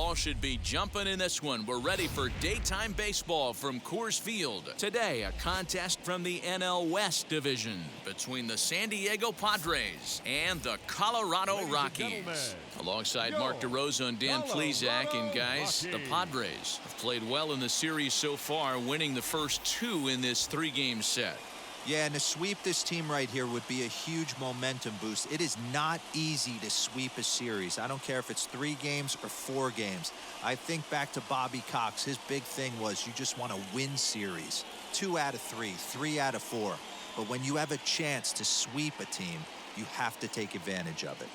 Ball should be jumping in this one. We're ready for daytime baseball from Coors Field. Today, a contest from the NL West Division between the San Diego Padres and the Colorado Rockies. Alongside Mark DeRosa and Dan Plesac, and guys, the Padres have played well in the series so far, winning the first two in this three-game set. Yeah, and to sweep this team right here would be a huge momentum boost. It is not easy to sweep a series. I don't care if it's 3 games or 4 games. I think back to Bobby Cox. His big thing was you just want to win series. 2 out of 3, 3 out of 4. But when you have a chance to sweep a team, you have to take advantage of it.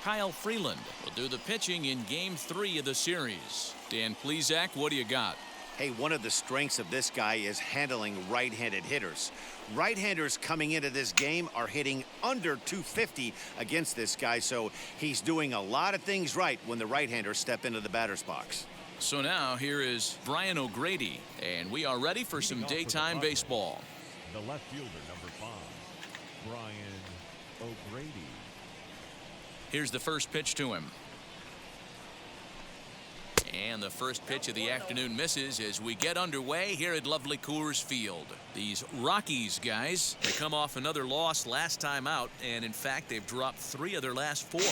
Kyle Freeland will do the pitching in Game 3 of the series. Dan Plesac, what do you got? Hey, one of the strengths of this guy is handling right-handed hitters. Right-handers coming into this game are hitting under 250 against this guy, so he's doing a lot of things right when the right-handers step into the batter's box. So now here is Brian O'Grady, and we are ready for some daytime baseball. The left fielder, number 5, Brian O'Grady. Here's the first pitch to him. And the first pitch of the afternoon misses as we get underway here at lovely Coors Field. These Rockies guys, they come off another loss last time out, and in fact they've dropped 3 of their last 4.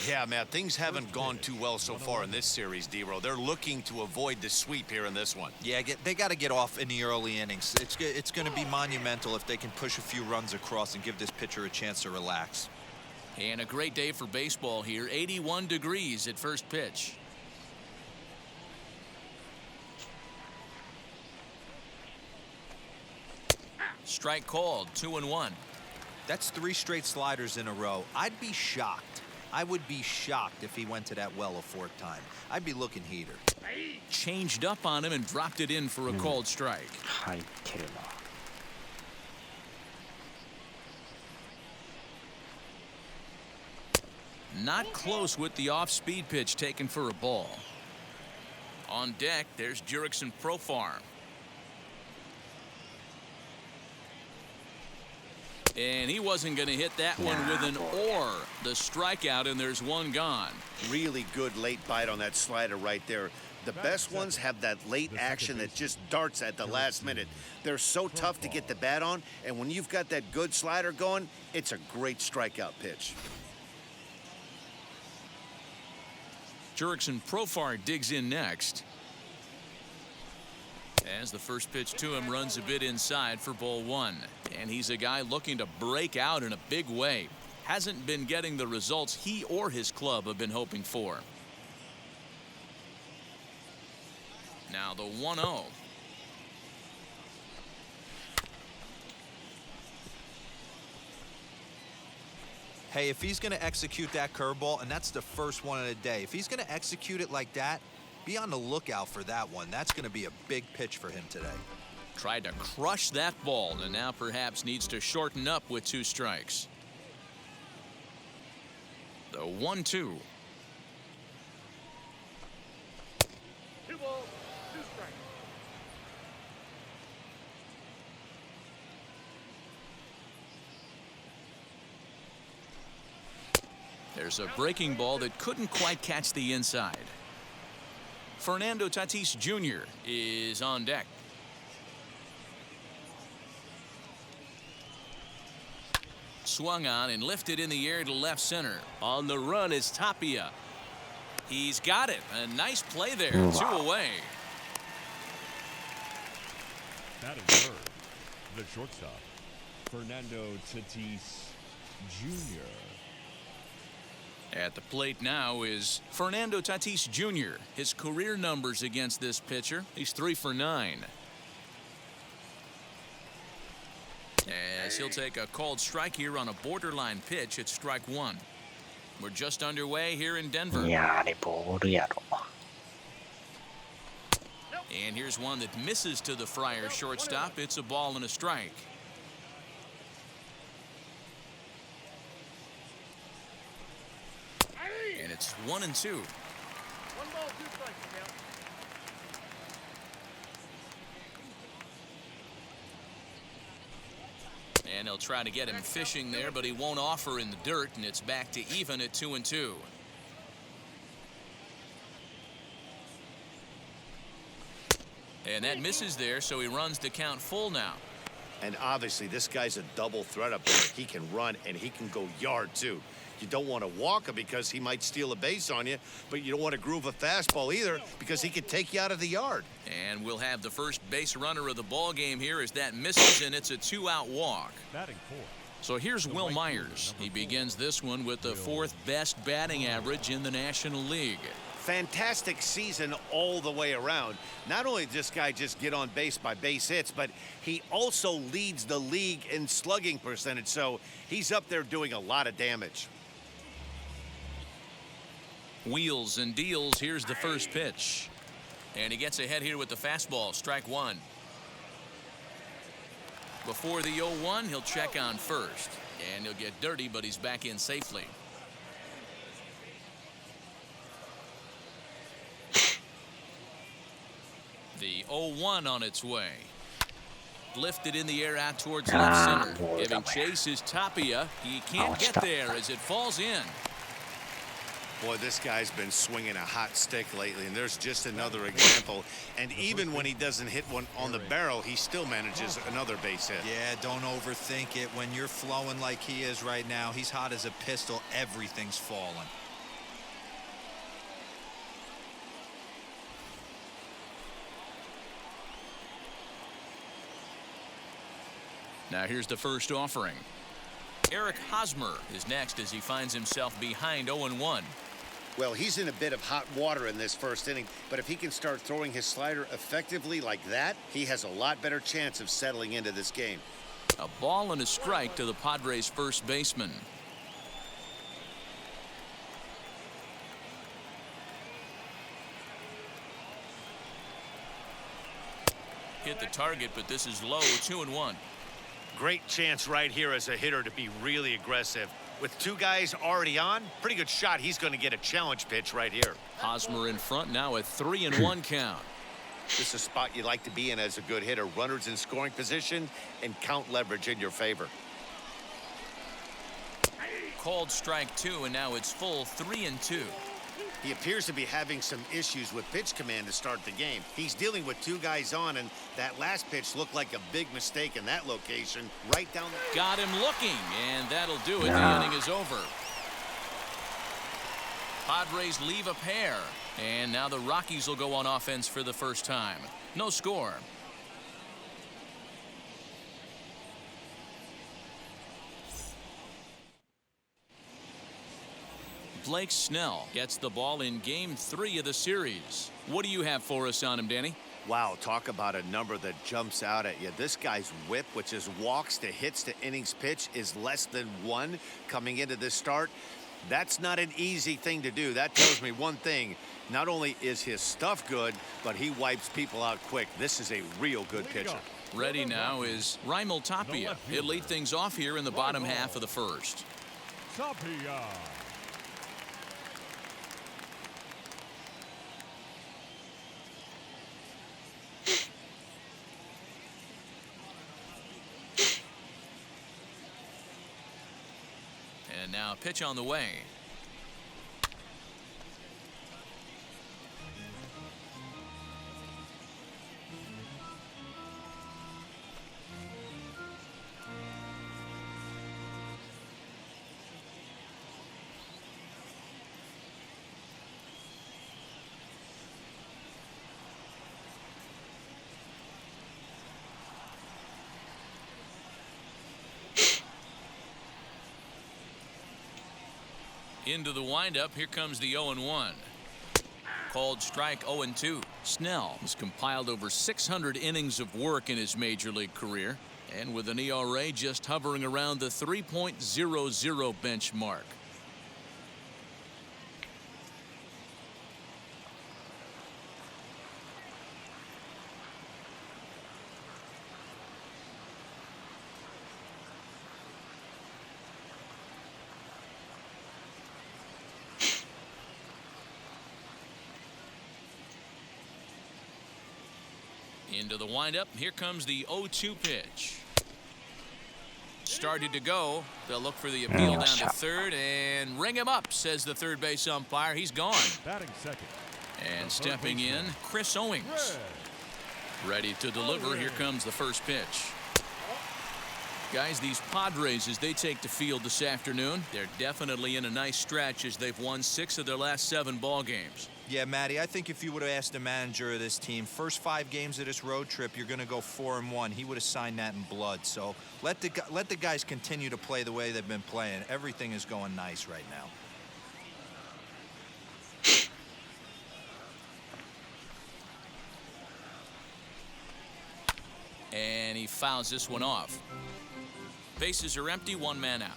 Yeah, man, things haven't gone too well so far in this series, D-Row. They're looking to avoid the sweep here in this one. Yeah, they got to get off in the early innings. It's going to be monumental if they can push a few runs across and give this pitcher a chance to relax. And a great day for baseball here. 81 degrees at first pitch. Strike called, 2-1. That's 3 straight sliders in a row. I'd be shocked. I would be shocked if he went to that well a 4th time. I'd be looking heater. Changed up on him and dropped it in for a called strike. Not close with the off-speed pitch taken for a ball. On deck, there's Jurickson Profar. And he wasn't going to hit that one with an or. The strikeout, and there's one gone. Really good late bite on that slider right there. The best ones have that late action that just darts at the last minute. They're so tough to get the bat on, and when you've got that good slider going, it's a great strikeout pitch. Jurickson Profar digs in next. As the first pitch to him runs a bit inside for ball 1. And he's a guy looking to break out in a big way. Hasn't been getting the results he or his club have been hoping for. Now the 1-0. Hey, if he's going to execute that curveball, and that's the first one of the day, if he's going to execute it like that, be on the lookout for that one. That's going to be a big pitch for him today. Tried to crush that ball, and now perhaps needs to shorten up with 2 strikes. The 1-2. 2 balls, 2 strikes. There's a breaking ball that couldn't quite catch the inside. Fernando Tatis Jr. is on deck. Swung on and lifted in the air to left center. On the run is Tapia. He's got it. A nice play there. 2 away. That is third. The shortstop, Fernando Tatis Jr. At the plate now is Fernando Tatis Jr. His career numbers against this pitcher, he's 3 for 9. As he'll take a called strike here on a borderline pitch at strike 1. We're just underway here in Denver. And here's one that misses to the Friars shortstop. It's a ball and a strike. And it's 1-2. 1 ball, 2 strikes, count. And he'll try to get him fishing there, but he won't offer in the dirt, and it's back to even at 2-2. And that misses there, so he runs the count full now. And obviously, this guy's a double threat up there. He can run, and he can go yard, too. You don't want to walk him because he might steal a base on you, but you don't want to groove a fastball either because he could take you out of the yard. And we'll have the first base runner of the ball game here as that misses, and it's a 2-out walk. Batting fourth. So here's Will Myers. He begins this one with the 4th best batting average in the National League. Fantastic season all the way around. Not only did this guy just get on base by base hits, but he also leads the league in slugging percentage, so he's up there doing a lot of damage. Wheels and deals. Here's the first pitch. And he gets ahead here with the fastball. Strike one. Before the 0-1, he'll check on first. And he'll get dirty, but he's back in safely. The 0-1 on its way. Lifted in the air out towards left center. Giving chase is Tapia. He can't get there as it falls in. Boy, this guy's been swinging a hot stick lately, and there's just another example. And even when he doesn't hit one on the barrel, he still manages another base hit. Yeah, don't overthink it. When you're flowing like he is right now, he's hot as a pistol. Everything's falling. Now here's the first offering. Eric Hosmer is next as he finds himself behind 0-1. Well, he's in a bit of hot water in this first inning, but if he can start throwing his slider effectively like that, he has a lot better chance of settling into this game. A ball and a strike to the Padres' first baseman. Hit the target, but this is low. 2-1. Great chance right here as a hitter to be really aggressive. With two guys already on, pretty good shot. He's going to get a challenge pitch right here. Hosmer in front now, a 3-1 count. This is a spot you like to be in as a good hitter. Runners in scoring position and count leverage in your favor. Called strike two, and now it's full 3-2. He appears to be having some issues with pitch command to start the game. He's dealing with two guys on, and that last pitch looked like a big mistake in that location. Right down the... Got him looking, and that'll do it. The inning is over. Padres leave a pair, and now the Rockies will go on offense for the first time. No score. Blake Snell gets the ball in Game 3 of the series. What do you have for us on him, Danny? Wow, talk about a number that jumps out at you. This guy's whip, which is walks to hits to innings pitch, is less than 1 coming into this start. That's not an easy thing to do. That tells me one thing. Not only is his stuff good, but he wipes people out quick. This is a real good pitcher. Ready now is Raimel Tapia. He'll lead things off here in the bottom half of the first. Tapia. And now a pitch on the way. Into the windup. Here comes the 0-1. Called strike 0-2. Snell has compiled over 600 innings of work in his major league career, and with an ERA just hovering around the 3.00 benchmark. Into the windup. Here comes the 0-2 pitch. Started to go. They'll look for the appeal down to third and ring him up, says the third base umpire. He's gone. Batting second. And stepping in, Chris Owings. Ready to deliver. Here comes the first pitch. Guys, these Padres, as they take the field this afternoon, they're definitely in a nice stretch as they've won 6 of their last 7 ball games. Yeah, Matty, I think if you would have asked the manager of this team, first 5 games of this road trip, you're going to go 4-1. He would have signed that in blood. So let the guys continue to play the way they've been playing. Everything is going nice right now. And he fouls this one off. Bases are empty, 1 man out.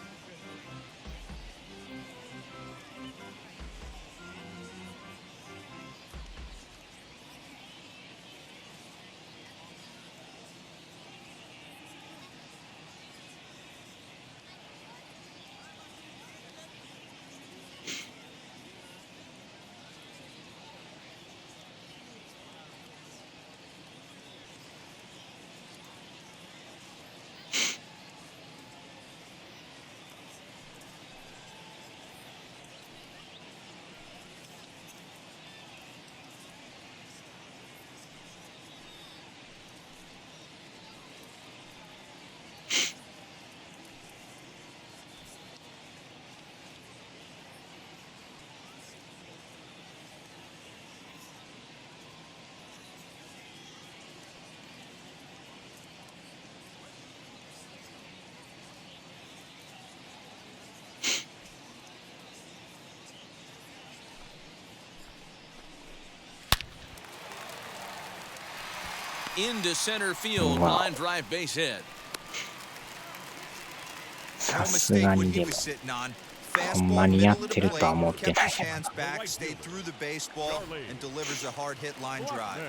Into center field, line drive, base hit. No mistake what he was sitting on. Fastball, middle of the plate, kept his hands back, stayed through the baseball, and delivers a hard hit line drive.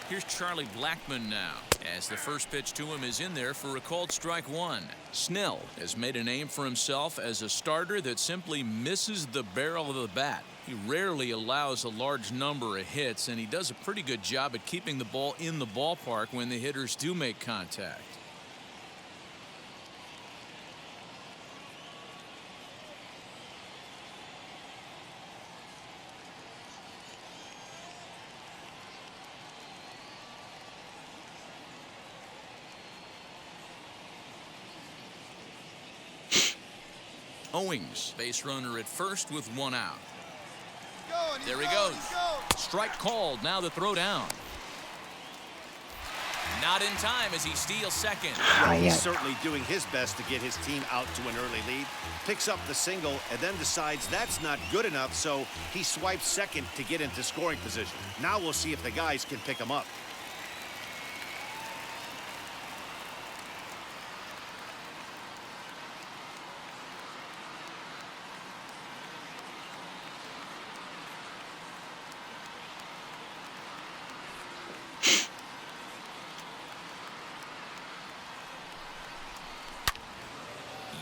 Here's Charlie Blackmon now, as the first pitch to him is in there for a called strike 1. Snell has made a name for himself as a starter that simply misses the barrel of the bat. He rarely allows a large number of hits, and he does a pretty good job at keeping the ball in the ballpark when the hitters do make contact. Owings, base runner at first with 1 out. There he goes. Strike called. Now the throw down. Not in time as he steals second. He's certainly doing his best to get his team out to an early lead. Picks up the single and then decides that's not good enough, so he swipes second to get into scoring position. Now we'll see if the guys can pick him up.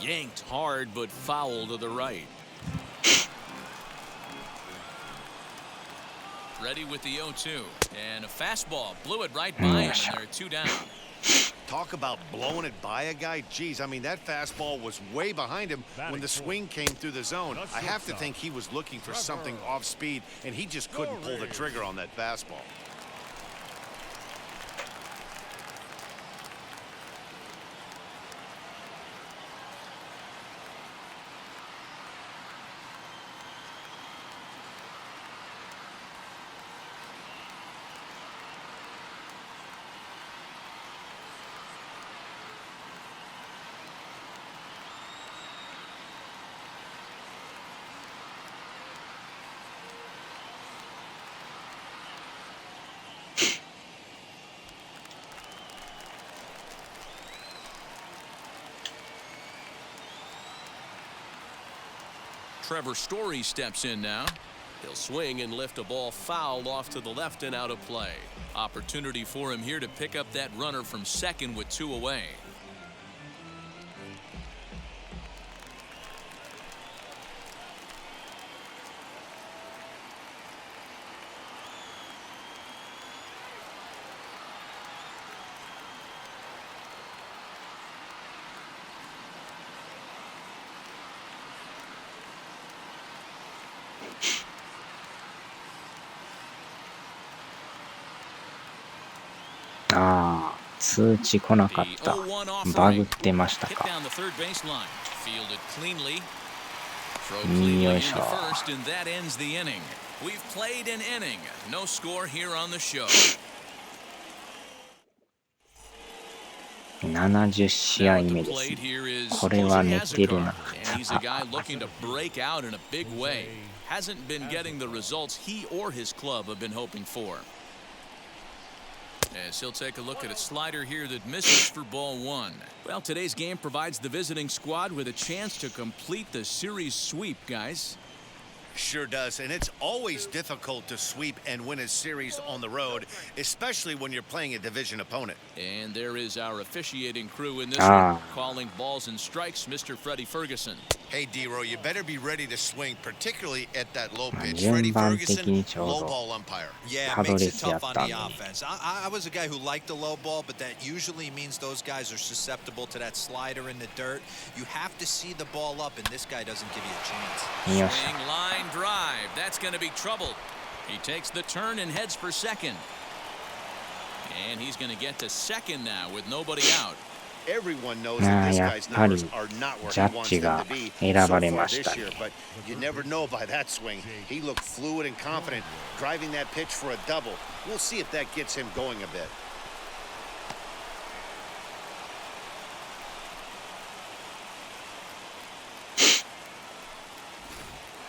Yanked hard, but foul to the right. Ready with the 0-2. And a fastball. Blew it right by him, and they're 2 down. Talk about blowing it by a guy. Geez, I mean, that fastball was way behind him when the swing came through the zone. I have to think he was looking for something off speed, and he just couldn't pull the trigger on that fastball. Trevor Story steps in now. He'll swing and lift a ball foul off to the left and out of play. Opportunity for him here to pick up that runner from second with 2 away. 通知来なかっ The た。 0-1 offering. バグってました Hit か。 down the third baseline. Fielded cleanly. Throw よ cleanly いし into ょ。 first, and that ends the inning. We've played an inning. No score here on the show. 70試合 Now at 目 the です plate ね。 here is これは Jose 寝てる Azocar, な。 and he's a guy looking to break out in a big way. Hasn't been getting the results he or his club have been hoping for. As he'll take a look at a slider here that misses for ball one. Well, today's game provides the visiting squad with a chance to complete the series sweep, guys. Sure does, and it's always difficult to sweep and win a series on the road, especially when you're playing a division opponent. And there is our officiating crew in this Ah. one, calling balls and strikes, Mr. Freddie Ferguson. Hey, D-Row, you better be ready to swing, particularly at that low まあ pitch. 順 Freddie 番的 Ferguson, にちょう low ど ball umpire. Yeah, it パド makes レ it スや tough った on ん the でね。 offense. I was a guy who liked the low ball, but that usually means those guys are susceptible to that slider in the dirt. You have to see the ball up, and this guy doesn't give you a chance. よっし Swing line drive. That's going to be trouble. He takes the turn and heads for second. And he's going to get to second now with nobody out. Everyone knows ゃ。that this やっ guy's ぱり numbers are not where ジ he ャッ wants ジ them が to be 選 so ばれ far まし this た year, ね。 but you never know by that swing. He looked fluid and confident, driving that pitch for a double. We'll see if that gets him going a bit.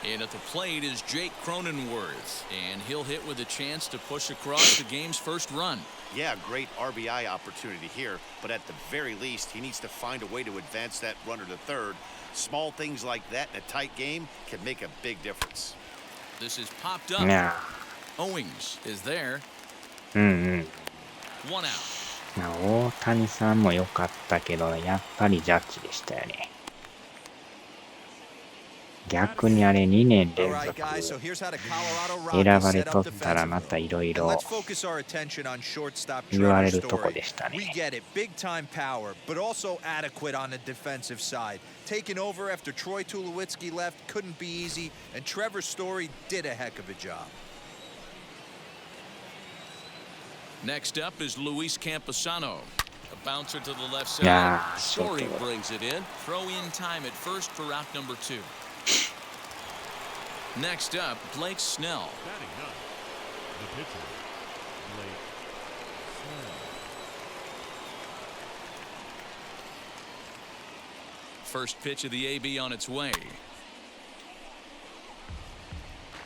And at the plate is Jake Cronenworth, and he'll hit with a chance to push across the game's first run. Yeah, great RBI opportunity here, but at the very least, he needs to find a way to advance that runner to third. Small things like that in a tight game can make a big difference. This is popped い up. や Owings is there. うんうん。 One out. まあ大谷さんも良かったけど、やっぱりジャッジでしたよね。逆にあれ2年 All 連 right, 続 guys, so here's how the Colorado 選 Rockies ばれ set と up ったらまた defensively. いろい And ろ let's focus our attention on shortstop 言われ Trevor るとこ Story. でした We ね。 get it, big time power, but also adequate on the defensive side. Taking over after Troy Tulowitzki left couldn't be easy, and Trevor Story did a heck of a job. Next up is Luis Camposano. A bouncer to the left Yeah, side. Story so good. brings it in. Throw in time at first for out number 2. Next up, Blake Snell. Batting ninth, the pitcher, Blake Snell. First pitch of the AB on its way.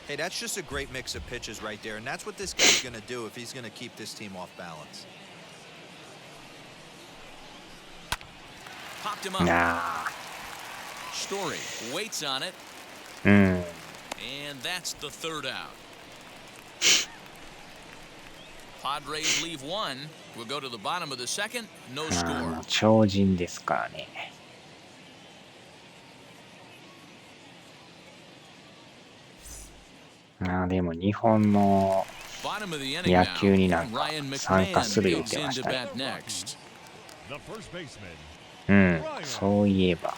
Hey, that's just a great mix of pitches right there, and that's what this guy's going to do if he's going to keep this team off balance. Popped him い up. や Story waits on it, ーうん。 and that's the third out. Padres leave one. We'll go to the bottom of the second. No ま score. あ超人ですからね。まあでも日本の Bottom of the inning 野 now. 球になん And か Ryan 参加する McMahon 言っ moves てま in し to たね。 bat next. The first baseman, うん、そういえば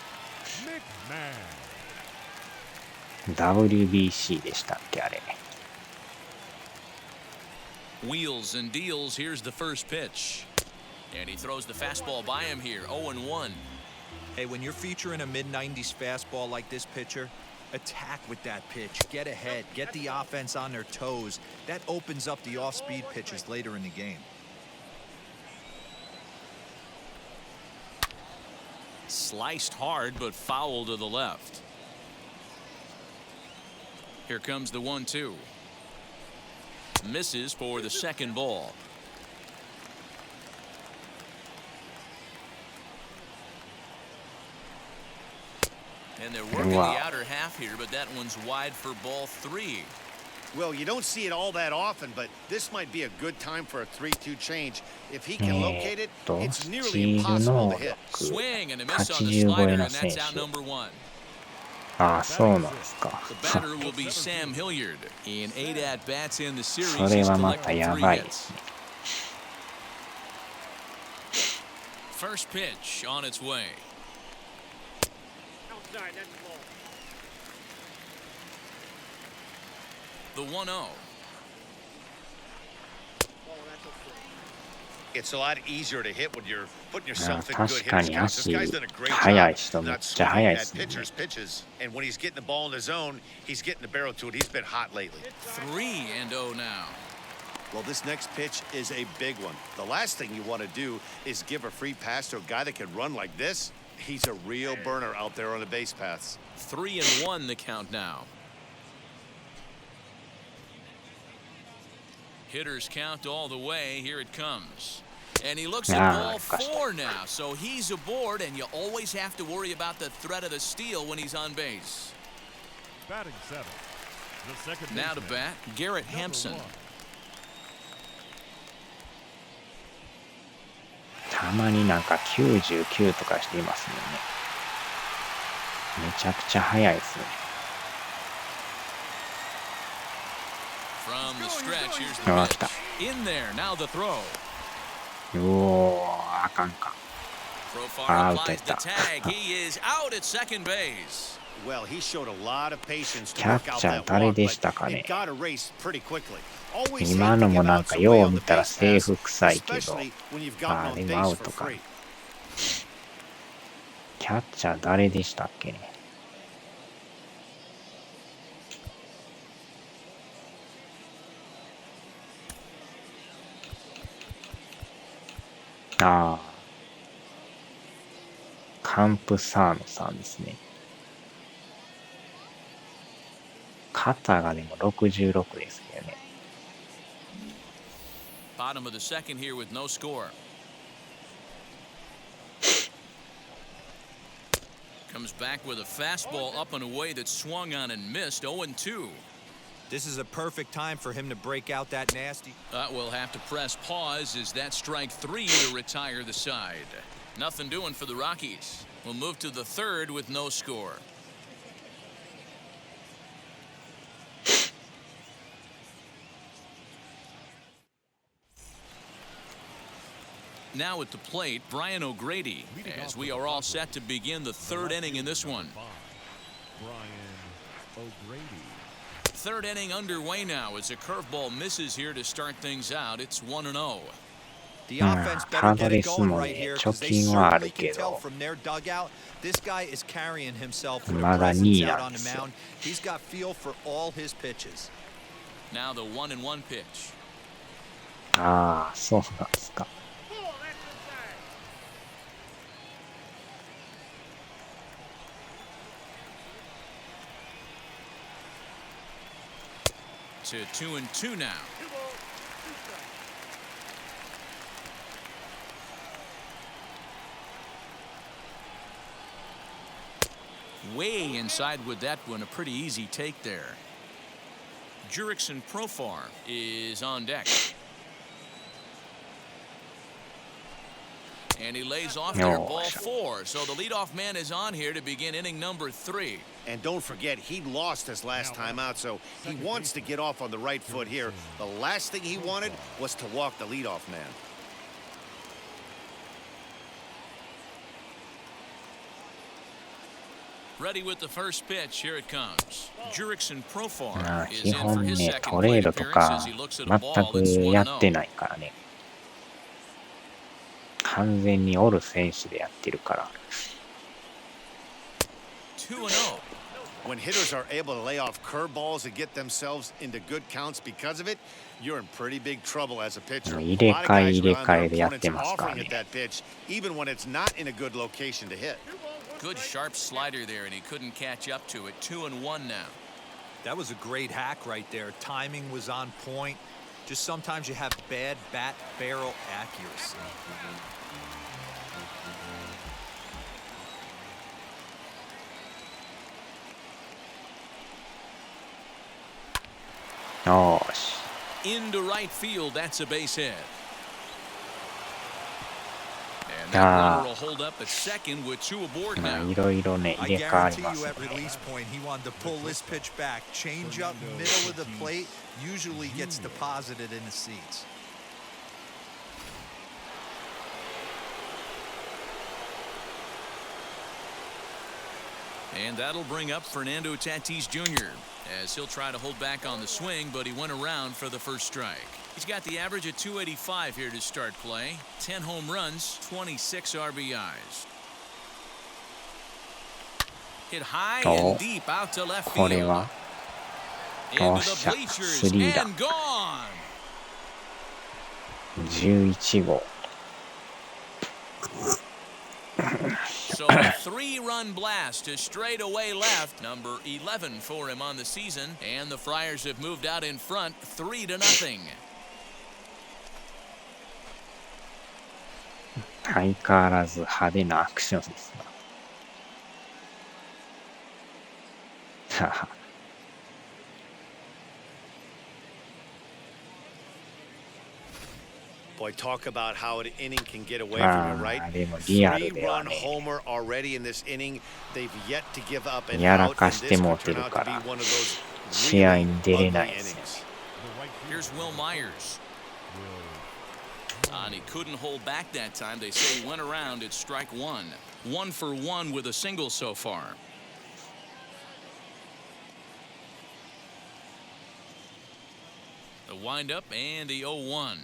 McMahon. WBC でしたっけあれ。 Wheels and deals. Here's the first pitch. And he throws the fastball by him here. 0-1. Hey, when you're featuring a mid-90s fastball like this pitcher, attack with that pitch. Get ahead. Get the offense on their toes. That opens up the off-speed pitches later in the game. Sliced hard, but foul to the left. Here comes the 1-2. Misses for the second ball. And they're working Wow. the outer half here, but that one's wide for ball 3. Well, you don't see it all that often, but this might be a good time for a 3-2 change. If he can locate it, it's スチ nearly ール impossible 能 to hit. 力 Swing and a miss on the 85 slider, の and that's 選 out 手。 number 1. ああ、そうなんですか。 The batter will be Sam Hilliard. In 8 at-bats in the series, それ he's はまた collected や 3ばいで hits. すね。 First pitch on its way. Outside, that's the ball. The 1-0. Ball, that's okay. It's a lot easier to hit when you're putting yourself in 確 good か hitter's に counts. This 足 guy's done a great 速い job 人めっ not ちゃ速い swinging で at すね。 pitchers' pitches. And when he's getting the ball in the zone, he's getting the barrel to it. He's been hot lately. 3-0 now. Well, this next pitch is a big one. The last thing you want to do is give a free pass to a guy that can run like this. He's a real burner out there on the base paths. 3-1 the count now. Hitters count all the way. Here it comes. And he looks at ball 4 now. So he's aboard, and you always have to worry about the threat of the steal when he's on base. Batting seventh, the second Now to baseman, bat, Garrett number Hampson. 1. たまになんか99とかしていますもんね。めちゃくちゃ速いですね。From the stretch, here's the あ、来た。 pitch. In there, now the throw. うおー、あかんか。 Profar Out applies at the that. tag. He is out at second base. Well, he showed a lot of patience to キャ work ッ out チャー that 誰 walk, でし but たかね。 it got erased pretty quickly. Always 今の hate to も give なん out か some よ way う on 見 the たら base セー paths, フ臭いけど、 especially when you've あ gotten で on もア base ウ for トか。 free. キャッチャー誰でしたっけね。ああ、カンプサーノさんですね。肩がでも66ですけどね。Bottom of the second here with no score. Comes back with a fastball up and away that swung on and missed. 0-2. This is a perfect time for him to break out that nasty. We'll have to press pause as that strike 3 to retire the side. Nothing doing for the Rockies. We'll move to the third with no score. Now at the plate, Brian O'Grady, as we are all set to begin the third inning in this one. Brian O'Grady. Third inning underway now as a curveball misses here to start things out. It's 1-0. The offense better get it going right here because they certainly can tell from their dugout. This guy is carrying himself with a presence out on the mound. He's got feel for all his pitches. Now the 1-1 pitch. ああ、そうなんですか。To 2-2 now. Way inside with that one, a pretty easy take there. Jurickson Profar is on deck. And he lays off there, ball 4. So the leadoff man is on here to begin inning number 3. And don't forget, he lost his last time out, so he wants to get off on the right foot here. The last thing he wanted was to walk the leadoff man. Ready with the first pitch. Here it comes. Jurickson ま Profar あ is 基 in for 本 his ね、 second トレ plate ードと appearance か as he looks at a 全 ball that's くやって 1-0. ないからね。完全におる選手でやってるから。2-0. When hitters are able to lay off curveballs and get themselves into good counts because of it, you're in pretty big trouble as a pitcher. 入れ替え入れ替えでやっ opponents てますから offering ね at。that pitch, even when it's not in a good location to hit. Good sharp slider there, and he couldn't catch up to it. 2-1 now. That was a great hack right there. Timing was on point. Just sometimes you have bad bat barrel accuracy. Into right field, that's a base hit. And that runner will hold up at second with 2 aboard まあ now. いろいろね、 I 入れ替わり guarantee ま you す at ね。 release point, he wanted to pull this pitch back. Change up, middle of the plate, usually gets deposited in the seats. And that'll bring up Fernando Tatis Jr. as he'll try to hold back on the swing, but he went around for the first strike. He's got the average at 285 here to start play. 10 home runs, 26 RBIs. Hit high and deep out to left これ field. は Into っし the ゃ bleachers 3だ and gone. 11号 So a 3-run blast to straightaway left. Number 11 for him on the season. And the Friars have moved out in front 3-0. 相変わらず派手なアクションですなBoy, talk about how an inning can get away from you, right? でもリアルでは Three-run ね homer already in this inning. They've yet to give up an やら out, か and し this ても could うて turn る out か to be ら one of those 試合 really に出れ ugly ないですよね innings. Here's Will Myers. And he couldn't hold back that time. They say he went around at strike one. 1 for 1 with a single so far. The windup and the 0-1.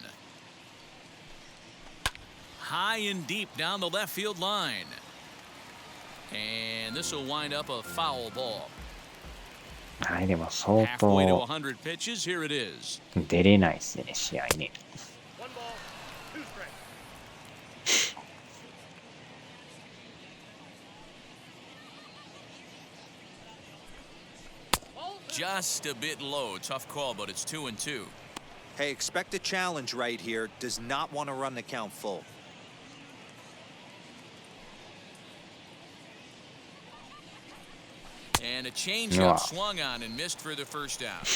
High and deep down the left field line. And this will wind up a foul ball. はいでも相 Halfway to 当100 pitches. Here it is. 出れないですね試合に One ball, two strikes. Just a bit low. Tough call, but it's 2-2. Hey, expect a challenge right here. Does not want to run the count full. And a changeup swung on and missed for the first out.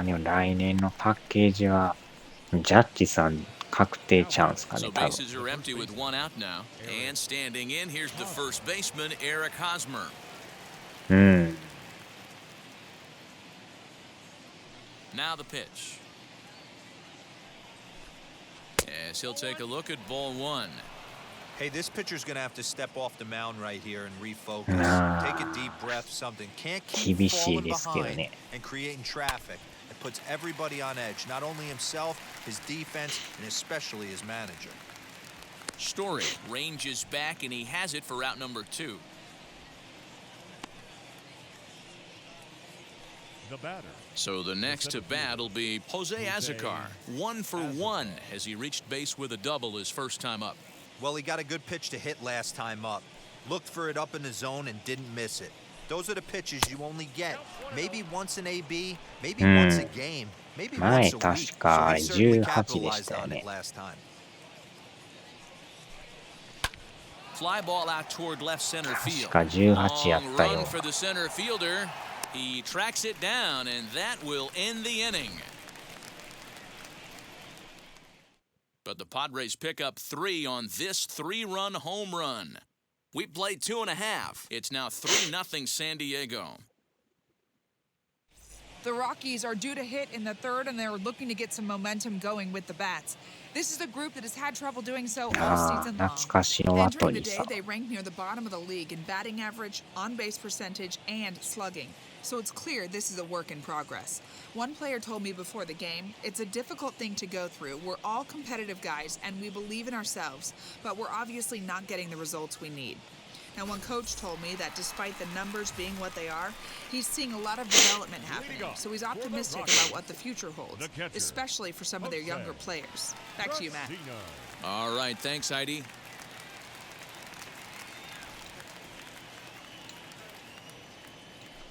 でも来年のパッケージはジャッジさん確定ちゃうんすかね So 多分 bases are empty with 1 out now. And standing in, here's the first baseman, Eric Hosmer. うん Now the pitch. As he'll take a look at ball 1. Hey, this pitcher's going to have to step off the mound right here and refocus. Nah. Take a deep breath, something. Can't keep 厳しい falling ですけど behind ね and creating traffic. It puts everybody on edge, not only himself, his defense, and especially his manager. Story ranges back, and he has it for out number 2. The batter. So the next to bat will be Jose Azocar. 1 for 1 as he reached base with a double his first time up. Well, he got a good pitch to hit last time up. Looked for it up in the zone and didn't miss it. Those are the pitches you only get. Maybe once an AB, maybe once a game, maybe once a week. 確か So he certainly 18でし capitalized たよ on ね it last time. Fly ball out toward left center field. 確か18やっ Long たよ run for the center fielder. He tracks it down, and that will end the inning. But the Padres pick up 3 on this 3-run home run. We played 2.5. It's now 3-0 San Diego. The Rockies are due to hit in the third, and they're looking to get some momentum going with the bats. This is a group that has had trouble doing so all season long. 懐かしのワト Entering the リ day, さ they rank near the bottom of the league in batting average, on-base percentage, and slugging. So it's clear this is a work in progress. One player told me before the game, it's a difficult thing to go through. We're all competitive guys, and we believe in ourselves, but we're obviously not getting the results we need. Now, one coach told me that despite the numbers being what they are, he's seeing a lot of development happening. So he's optimistic about what the future holds, especially for some of their younger players. Back to you, Matt. All right, thanks, Heidi.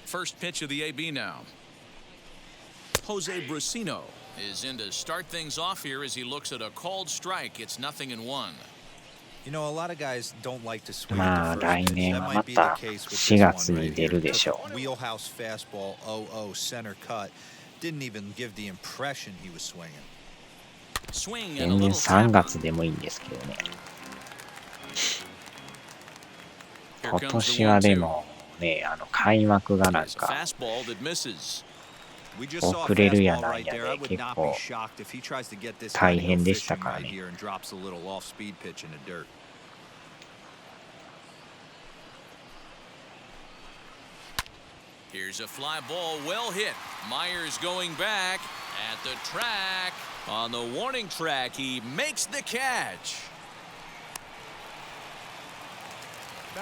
First pitch of the AB now. Jose Brusino is in to start things off here as he looks at a called strike. It's 0-1. You know, a lot of guys don't like to swing まあ at the 来 first pitch. 年 That は might ま be the た case with 4 this 月 one に right 出 here. るでしょ Took a wheelhouse fastball, 0-0 center cut. Didn't even give the impression he was swinging. Swing う and a 全然 little 3 tap. 月でもいいんですけどね Here 今 comes 年 the はで 1-2. もね開幕がなん It's a か fastball that misses. We just saw a 遅れるや fastball ない right や there. I で would 結 not 構 be shocked if he tries to get this 大 guy to go 変でした fishing から right ね here and drops a little off-speed pitch in the dirt. Here's a fly ball, well hit. Myers going back. At the track. On the warning track, he makes the catch.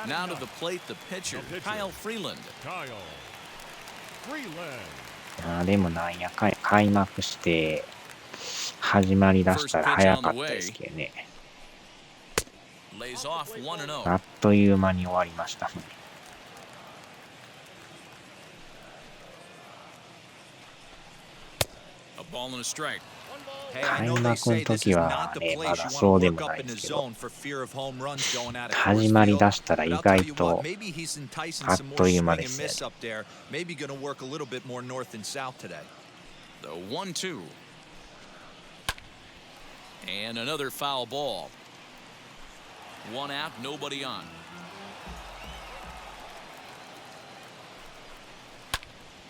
Now to the plate, the pitcher, Kyle Freeland. Kyle Freeland. でもなんやかんや開幕して始まりだしたら早かったですけどね。Lays off 1-0. あっという間に終わりましたね。A ball and a strike. Hey, I know they say this is not the place you want to work up in his zone for fear of home runs going out of Coors Field. But I'll tell you what, maybe he's enticing some more swing and miss up there. Maybe going to work a little bit more north and south today. The 1-2. And another foul ball. One out, nobody on.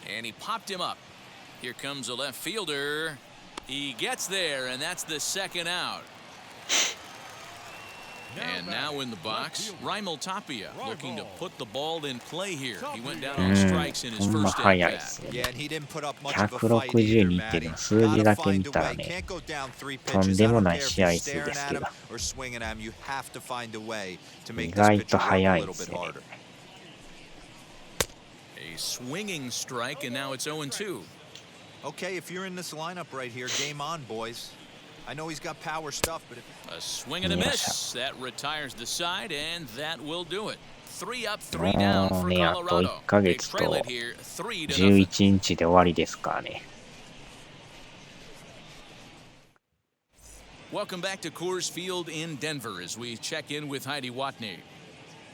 And he popped him up. Here comes a left fielder. He gets there, and that's the second out. And now in the box, Raimel Tapia looking to put the ball in play here. He went down on strikes in his first at bat. Yeah, and he didn't put up much of a fight either, Matty. Gotta find a way. Can't go down 3 pitches. I don't care if you're staring at him or swinging at him. You have to find a way to make this pitcher work a little bit harder. A swinging strike, and now it's 0-2. Okay, if you're in this lineup right here, game on, boys. I know he's got power stuff, but a swing and a miss. That retires the side, and that will do it. 3 up, 3 down for Colorado. They trail it here 3-0. 11日で終わりですからね。Welcome back to Coors Field in Denver as we check in with Heidi Watney.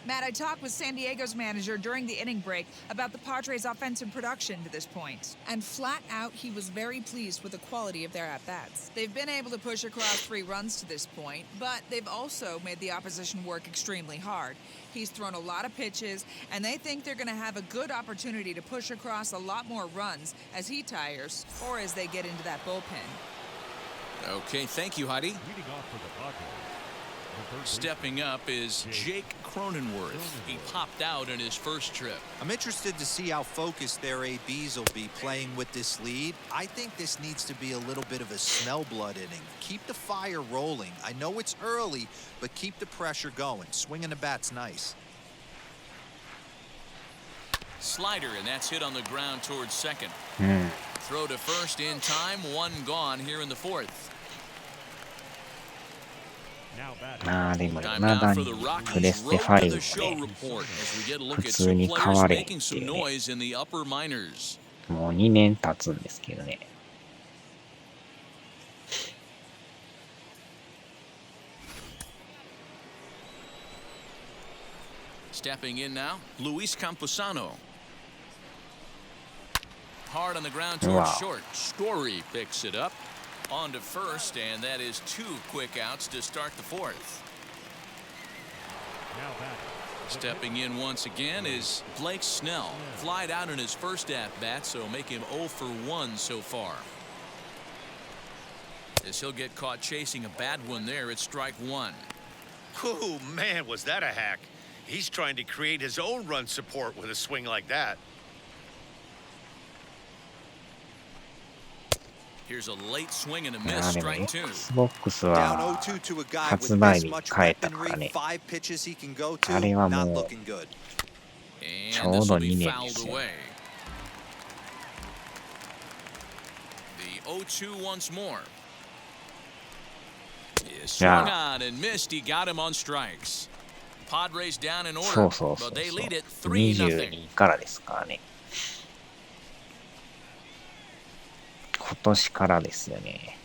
Matt, I talked with San Diego's manager during the inning break about the Padres' offensive production to this point. And flat out, he was very pleased with the quality of their at-bats. They've been able to push across 3 runs to this point, but they've also made the opposition work extremely hard. He's thrown a lot of pitches, and they think they're going to have a good opportunity to push across a lot more runs as he tires or as they get into that bullpen. Okay, thank you, Heidi. Leading off for the Padres. Stepping up is Jake Cronenworth. He popped out in his first trip. I'm interested to see how focused their ABs will be playing with this lead. I think this needs to be a little bit of a smell blood inning. Keep the fire rolling. I know it's early, but keep the pressure going. Swinging the bat's nice. Slider, and that's hit on the ground towards second. Throw to first in time. 1 gone here in the 4th. でも未だにプレステ5で普通に買われへんっていうね。もう2年経つんですけどね。Stepping in now, Luis Camposano. Hard on the ground towards short. Story picks it up. On to first, and that is 2 quick outs to start the 4th. Stepping in once again is Blake Snell. Flied out in his first at-bat, so make him 0 for 1 so far. As he'll get caught chasing a bad one there, it's strike 1. Oh, man, was that a hack. He's trying to create his own run support with a swing like that. Here's a late swing and a miss, strike 2. Xbox は発売日変えたからね。あれはもうちょうど2年ですよ。The 0-2 once more. Swung on and missed. He got him on strikes. Padres down in order, but they lead it 3-0. 22からですからね。今年からですよね。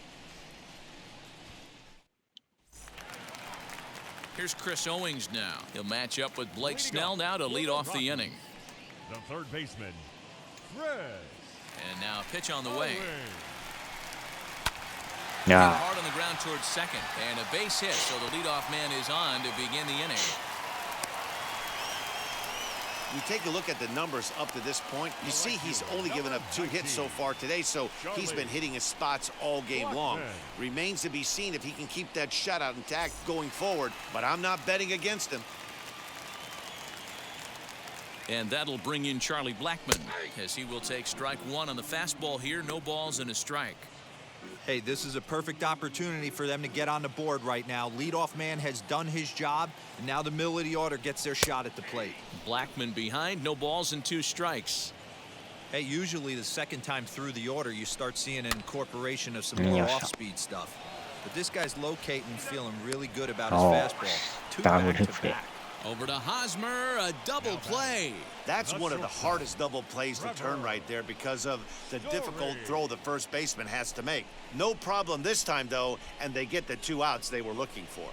Here's Chris Owings now. He'll match up with Blake Snell now to lead off the inning. The third baseman, Chris. And now a pitch on the way. Yeah. Hard on the ground towards second, and a base hit, so the leadoff man is on to begin the inning. You take a look at the numbers up to this point, you see he's only given up 2 hits so far today, so he's been hitting his spots all game long. Remains to be seen if he can keep that shutout intact going forward, but I'm not betting against him. And that'll bring in Charlie Blackmon, as he will take strike 1 on the fastball here. No balls and a strike. Hey, this is a perfect opportunity for them to get on the board right now. Leadoff man has done his job, and now the middle of the order gets their shot at the plate. Blackman behind, no balls and 2 strikes. Hey, usually the second time through the order, you start seeing an incorporation of some more off-speed stuff. But this guy's locating, feeling really good about his fastball. 2 back-to-back. Over to Hosmer, a double play. That's one of the hardest double plays to turn right there because of the difficult throw the first baseman has to make. No problem this time, though, and they get the 2 outs they were looking for.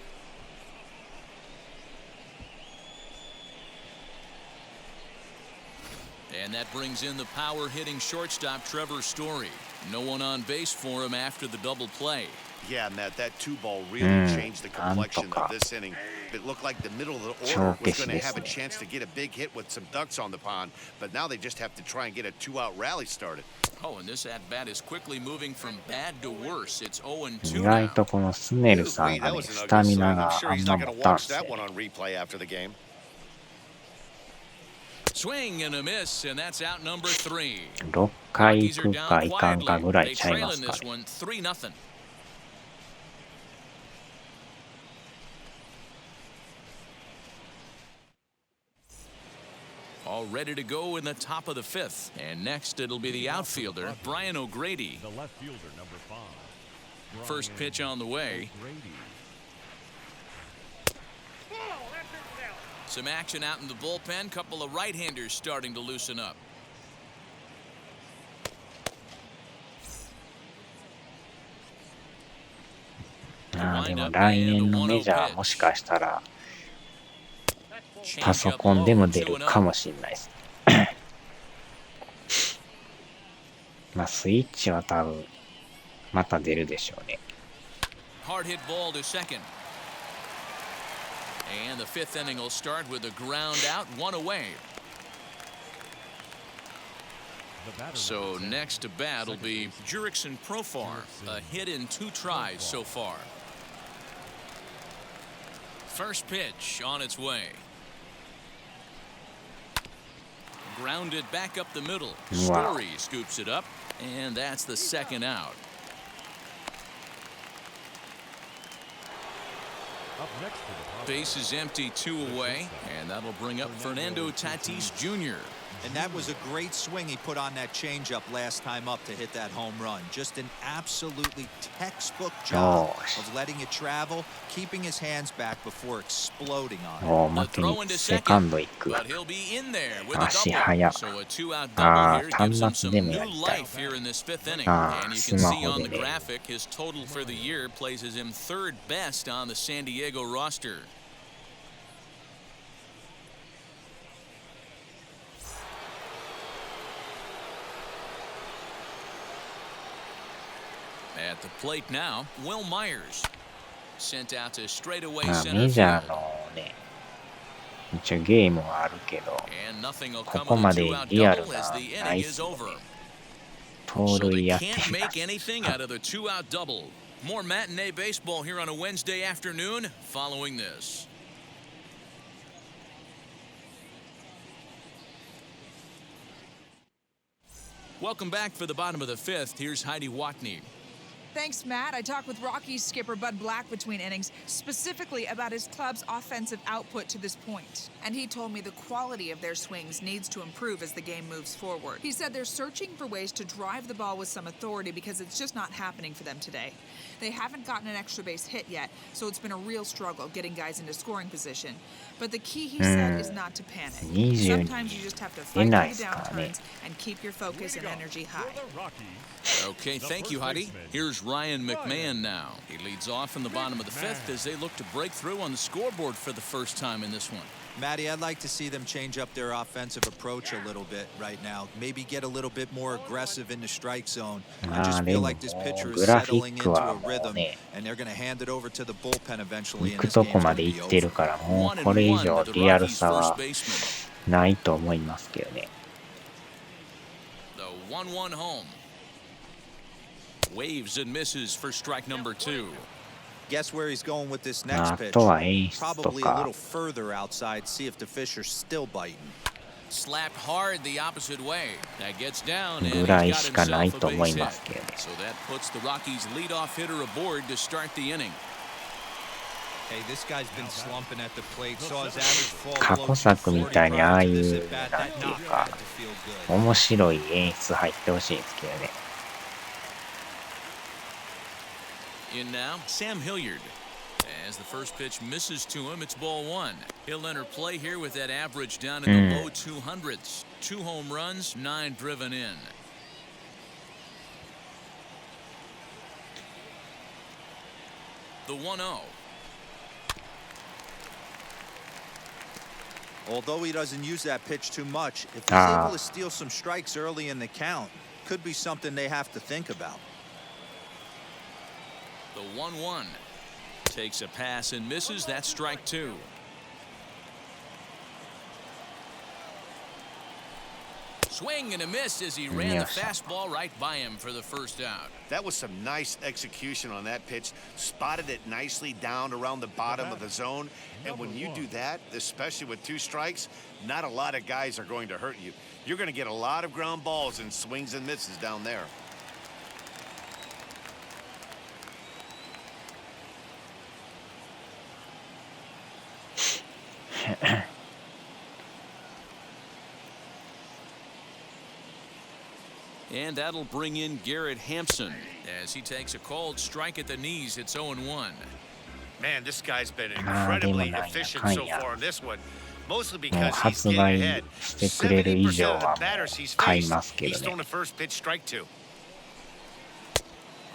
And that brings in the power-hitting shortstop Trevor Story. No one on base for him after the double play. Yeah, Matt, that 2-ball really changed the complexion of this inning. It looked like the middle of the order was going to have a chance to get a big hit with some ducks on the pond, but now they just have to try and get a 2-out rally started. Oh, and this at-bat is quickly moving from bad to worse. It's 0-2 意外とこのスネルさんがね、スタミナがあんま持ったんですよ。 Swing and a miss, and that's out number 3. 6回行くかいかんかぐらいちゃいますかね。 3-0. All ready to go in the top of the 5th. And next it'll be the outfielder, Brian O'Grady. The left fielder, number 5. First pitch on the way. Some action out in the bullpen. Couple of right-handers starting to loosen up. でも来年のメジャーもしかしたらパソコンでも出るかもしれないです。まあスイッチは多分また出るでしょうね。Hard hit ball to second. And the 5th inning will start with a ground out, 1 away. So next to bat will be Jurickson Profar, a hit in 2 tries so far. First pitch on its way. Grounded back up the middle. Story scoops it up, and that's the 2nd out. Base is empty, 2 away, and that'll bring up Fernando Tatis Jr. And that was a great swing he put on that changeup last time up to hit that home run. Just an absolutely textbook job of letting it travel, keeping his hands back before exploding on it. The throw into second, but he'll be in there with a double. So a 2-out double here gives him some new life here in this 5th inning. And you can see on the graphic his total for the year places him 3rd best on the San Diego roster. At the plate now, Will Myers. Sent out to straightaway center メジャー field. のね、一応ゲームはあるけど、 And nothing will こ come こ of ま the で 2-out リアル double な as the な inning いっ is すね。 over. 盗 So 塁 they やって can't み make ます。 anything out of the 2-out double. More matinee baseball here on a Wednesday afternoon following this. Welcome back for the bottom of the 5th. Here's Heidi Watney. Thanks, Matt. I talked with Rockies skipper Bud Black between innings, specifically about his club's offensive output to this point. And he told me the quality of their swings needs to improve as the game moves forward. He said they're searching for ways to drive the ball with some authority because it's just not happening for them today. They haven't gotten an extra base hit yet, so it's been a real struggle getting guys into scoring position. But the key, he said, is not to panic. Sometimes you just have to fight through the downturns and keep your focus and energy high. Okay, thank you, Heidi. Here's Ryan McMahon now. He leads off in the bottom of the 5th as they look to break through on the scoreboard for the first time in this one. Matty, I'd like to see them change up their offensive approach a little bit right now. Maybe get a little bit more aggressive in the strike zone. I just feel like this pitcher is settling into a rhythm, and they're going to hand it over to the bullpen eventually. 行くとこまで行ってるから、もうこれ以上リアルさはないと思いますけどね。The 1-1 home. Waves and misses for strike number 2. Guess where he's going with this next pitch? あとは演出と Probably a か little further outside. See if the fish are still biting. Slapped hard the opposite way. That gets down and ぐ he's らい got しかない himself と a 思い base ま hit. すけどね。 So that puts the Rockies' leadoff hitter aboard to start the inning. Hey, this guy's been slumping at the plate. Saw his average fall 過 below 去作みたいにああい 240 う prior to this at bat. なん That ていう knock か had to feel good. 面白い演出入ってほしいんですけどね。 In now, Sam Hilliard. As the first pitch misses to him, it's ball one. He'll enter play here with that average down in the low 200s. 2 home runs, 9 driven in. The 1-0. Although he doesn't use that pitch too much, if he's able to steal some strikes early in the count, could be something they have to think about. The 1-1. Takes a pass and misses. That's strike 2. Swing and a miss as he ran the fastball right by him for the first out. That was some nice execution on that pitch. Spotted it nicely down around the bottom of the zone. And when you do that, especially with 2 strikes, not a lot of guys are going to hurt you. You're going to get a lot of ground balls and swings and misses down there. And that'll bring in Garrett Hampson as he takes a called strike at the knees. It's 0-1. Man, this guy's been incredibly efficient so far in this one. Mostly because he's getting ahead. してくれる以上 70% of は the batters he's 買い faced, ますけ he's ど thrown ね。 a first pitch strike to.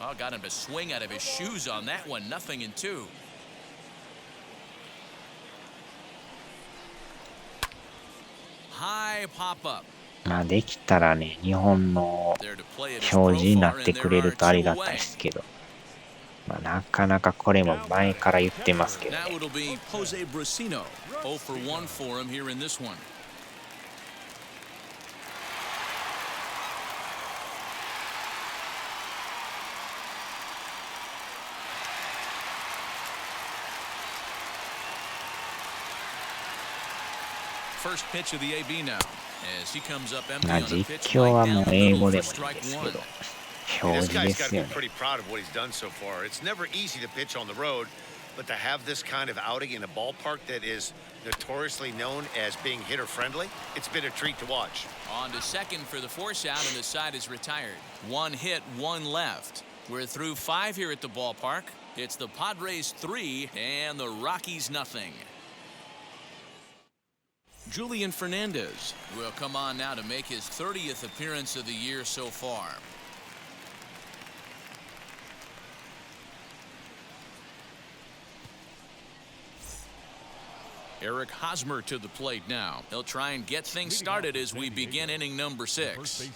Oh, got him to swing out of his shoes on that one. 0-2. High pop-up. まあできたらね、日本の表示になってくれるとありがたいですけど、まあなかなかこれも前から言ってますけどね。Now it'll be Jose Brasino. 0 for 1 for him here in this one. First pitch of the AB now. As he comes up empty まあ on the 実 pitch 況は line もう down 英 the 語 middle で for もいい strike ですけ 1. ど、 This 表示 guy's で got す to よ be ね。 pretty proud of what he's done so far. It's never easy to pitch on the road, but to have this kind of outing in a ballpark that is notoriously known as being hitter friendly, it's been a treat to watch. On to second for the force out, and the side is retired. 1 hit, 1 left. We're through 5 here at the ballpark. It's the Padres 3 and the Rockies 0. Julian Fernandez will come on now to make his 30th appearance of the year so far. Eric Hosmer to the plate now. He'll try and get things started as we begin inning number 6. First baseman,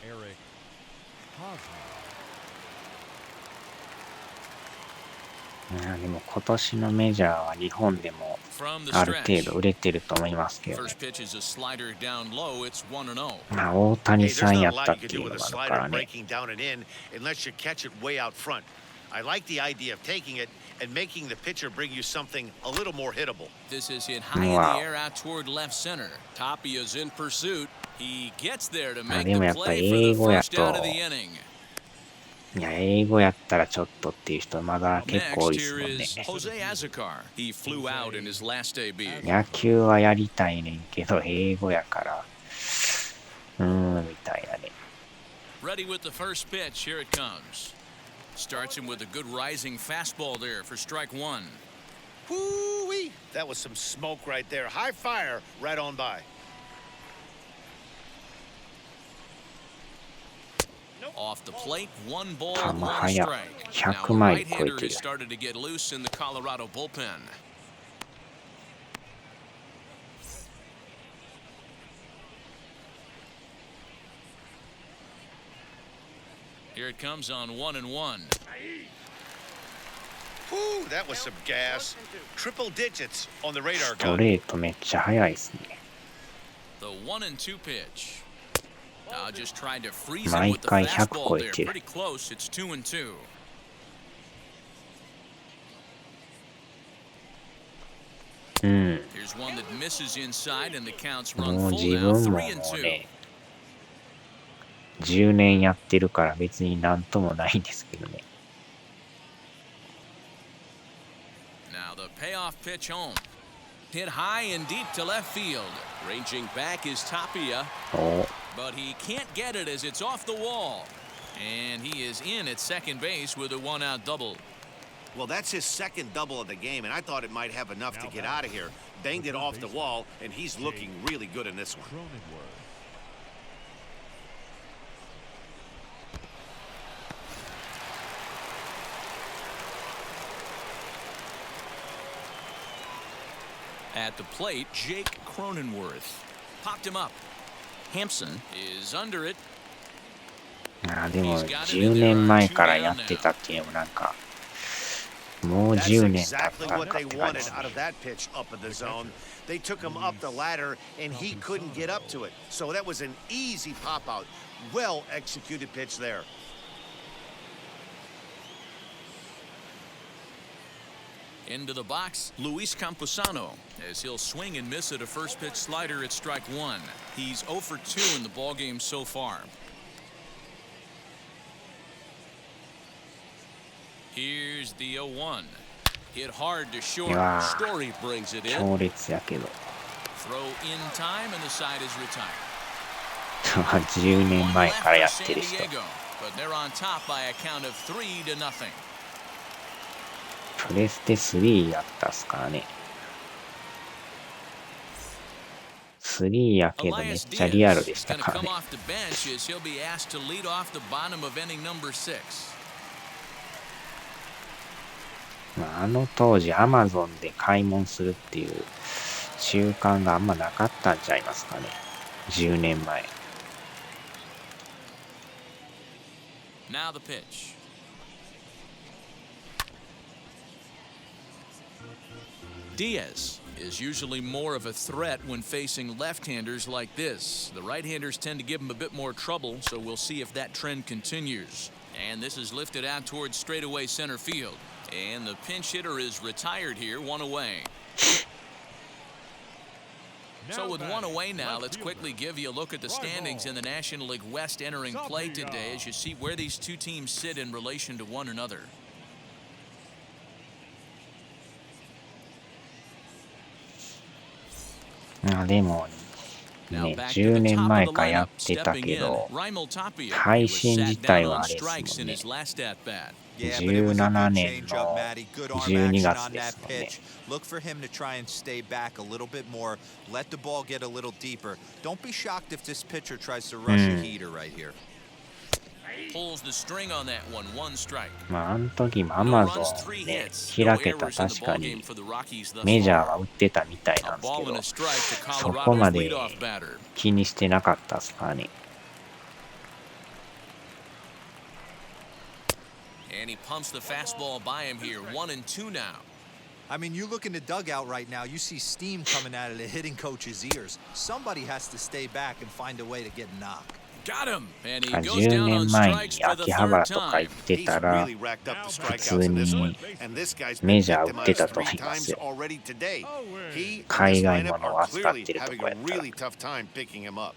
Eric Hosmer. でも今年のメジャーは日本でも From the ある程 stretch. 度売れてると思いますけどね。 First pitch is a slider down low. It's 1-0. まあ大谷 Hey, さ there's んや not a った lot っ you て can いう do の with が a あるから slider ね。 breaking down and in unless you catch it way out front. I like the idea of taking it and making the pitcher bring you something a little more hittable. This is hit high in the air out toward left center. Tapia's in pursuit. He gets there to make the play for the first out of the inning. いや、英語やったらちょっとっていう人まだ結構多い Next ですもん here ね。 is Jose Azocar. He flew out in his last debut. 野球はやりたいねんけど、英語やから、みたいなね。 Ready with the first pitch. Here it comes. Starts him with a good rising fastball there for strike 1. Woo-wee! That was some smoke right there. High fire right on by. Off the plate, 1 ball, 球 1 速っ。 strike. Now 100 a マイル超え right-hander て has る。 started to get loose in the Colorado bullpen. Here it comes on 1-1. Woo! That was some gas. Triple digits on the radar スト gun. レートめっちゃ速いですね。 The 1-2 pitch. Now just trying to freeze him 毎 with the 回100 fastball 超え there. てる。 Pretty close. It's 2-2. うん。 Here's one that misses inside and the counts も run う full 自 now, 分も 3 and もう 2. ね、10年やってるから別になんともないんですけどね。Now the payoff pitch home. Hit high and deep to left field. Ranging back is Tapia, お but he can't get it as it's off the wall. And he is in at second base with a one-out double. Well, that's his second double of the game, and I thought it might have enough to get out of here. Banged it off the wall, and he's looking really good in this one. Cronenworth. At the plate, Jake Cronenworth. Popped him up. Hampson is under it. あでも10年前からやってたっていうのもなんかもう That's 10年経っ exactly た what なっ they て感じ wanted です out ね。 of that pitch up in the zone. They took him up the ladder, and he couldn't get up to it. So that was an easy pop out. Well executed pitch there. Into the box, Luis Camposano, as he'll swing and miss at a first pitch slider at strike one. He's 0 for 2 in the ballgame so far. Here's the 0-1. Hit hard to short. いや Story brings it ー in. 強烈やけど Throw in time, and the side is retired. 10年 One 前 left から for やっ San てる人 Diego, but they're on top by a count of 3-0. プレステ3やったっすからね。3やけどめっ Elias ちゃリアル Diaz で is した going to から come ね。 off the bench as he'll be asked to lead off the bottom of inning number 6. まあ、あの当時アマゾンで買い物するっていう習慣があんまなかったんちゃいますかね。10年前。Now the pitch. Diaz is usually more of a threat when facing left-handers like this. The right-handers tend to give him a bit more trouble, so we'll see if that trend continues. And this is lifted out towards straightaway center field. And the pinch hitter is retired here, one away. So with one away now, let's quickly give you a look at the standings in the National League West entering play today as you see where these two teams sit in relation to one another. あでもね、10年前からやってたけど、配信自体はあれですもんね。17年の12月ですもんね。Look for him to try and stay back a little bit more. Let the ball get a little deeper. Don't be shocked if this pitcher tries to rush a heater right here. Pulls the string on that one, one strike. まあ、あの時もアマゾンね、開けた確かにメジャーは売ってたみたいなんですけど、そこまで気にしてなかったですからね。And he pumps the fastball by him here, 1-2 now. I mean, you look in the dugout right now, you see steam coming out of the hitting coach's ears. Somebody has to stay back and find a way to get knocked. Got him, and he 10 goes down 年 on 前 strikes に for the 秋葉 third 原とか time. 行って He's たら really racked up the 普 strikeouts 通 in this に one, and this guy's メ been ジャー売って victimized たと 3 思います times よ。 already today. He and 海 this 外 lineup 物を are 扱っ clearly てると having こや a ったら。 really tough time picking him up.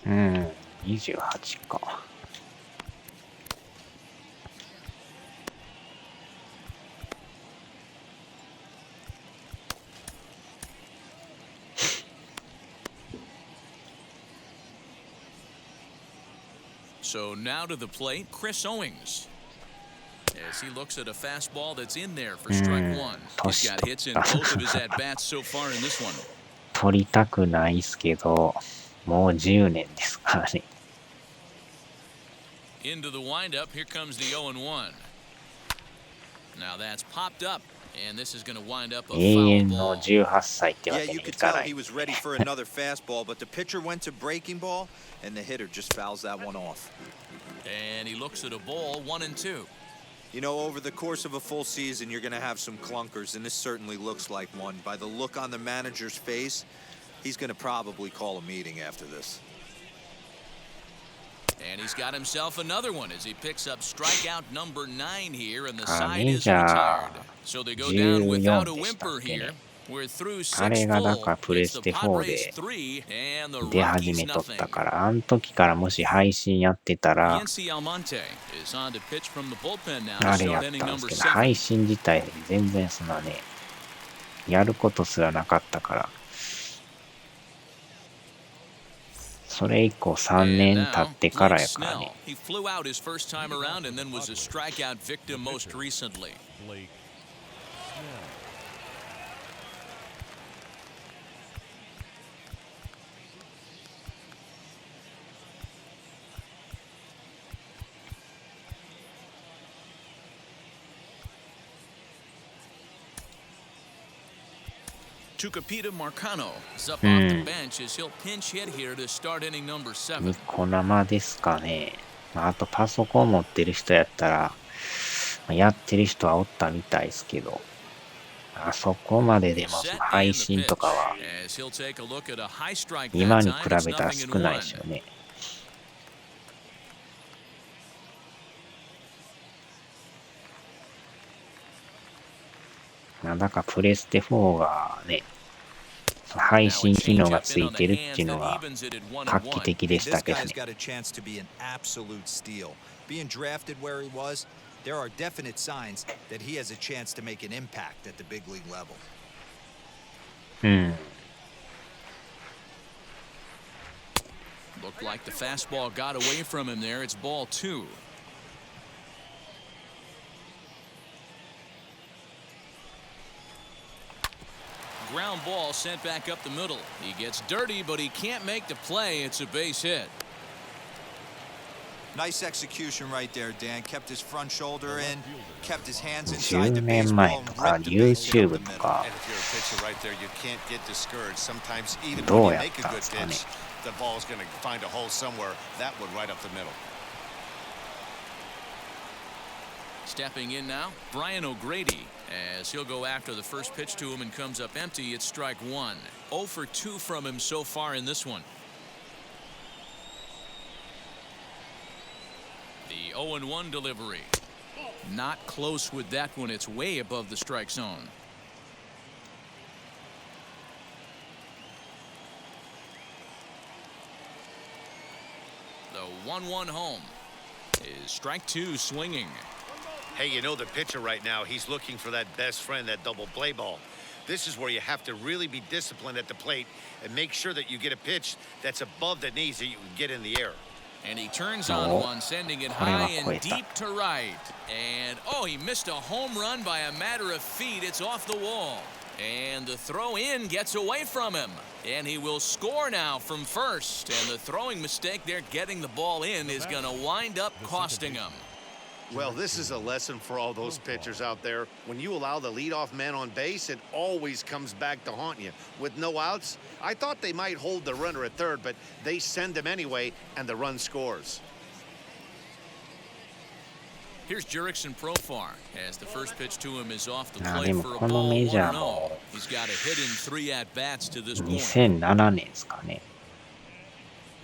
うん28か。So now to the plate, Chris Owings. As he looks at a fastball that's in there for strike one. He's got hits in both of his at-bats so far in this one. 取りたくないっすけど、もう10年ですからね。Into the windup, here comes the 0-1. Now that's popped up, and this is going to wind up a 永 foul 遠の ball. 18歳ってわ Yeah, け you にい could か tell ない he。was ready for another fastball, but the pitcher went to breaking ball, and the hitter just fouls that one off. And he looks at a ball, 1-2. You know, over the course of a full season, you're going to have some clunkers, and this certainly looks like one. By the look on the manager's face, he's going to probably call a meeting after this. And he's got himself another one as he picks up strikeout number 9 here, and the side is retired. So they go down without a whimper here. We're through 6 full. あれがだからプレステ4で出始めとったから、あの時からもし配信やってたら、あれやったんですけど、配信自体全然そんなね、やることすらなかったから、それ以降3年経ってからやからね。Tucapita Marcano is up off the bench as he'll pinch hit here to start inning number 7. ニコ生ですかね。あとパソコン持ってる人やったら、やってる人はおったみたいですけど、あそこまででも配信とかは今に比べたら少ないですよね。だからプレステ4がね、配信機能がついてるっていうのが画期的でしたけどね。There are definite signs that he has a chance to make an impact at the big league level. Looked like the fastball got away from him there. It's ball 2. Ground ball sent back up the middle. He gets dirty, but he can't make the play. It's a base hit. Nice execution right there, Dan. Kept his front shoulder in, kept his hands inside the baseball, and ripped the base hit up the middle. And if you're a pitcher right there, you can't get discouraged. Sometimes even when you make a good pitch, the ball's going to find a hole somewhere. That one right up the middle. Stepping in now, Brian O'Grady, as he'll go after the first pitch to him and comes up empty. It's strike 1. 0 for 2 from him so far in this one. The 0-1 delivery. Not close with that one. It's way above the strike zone. The 1-1 home is strike 2 swinging. Hey, you know the pitcher right now, he's looking for that best friend, that double play ball. This is where you have to really be disciplined at the plate and make sure that you get a pitch that's above the knees that you can get in the air. And he turns on one, sending it high and deep to right. And, oh, he missed a home run by a matter of feet. It's off the wall. And the throw in gets away from him. And he will score now from first. And the throwing mistake there getting the ball in is going to wind up costing him. Well, this is a lesson for all those pitchers out there. When you allow the leadoff man on base, it always comes back to haunt you. With no outs, I thought they might hold the runner at third, but they send him anyway, and the run scores. Here's Jurickson Profar as the first pitch to him is off the plate for a ball 1-0. He's got a hit in 3 at-bats to this point. 2007年ですかね。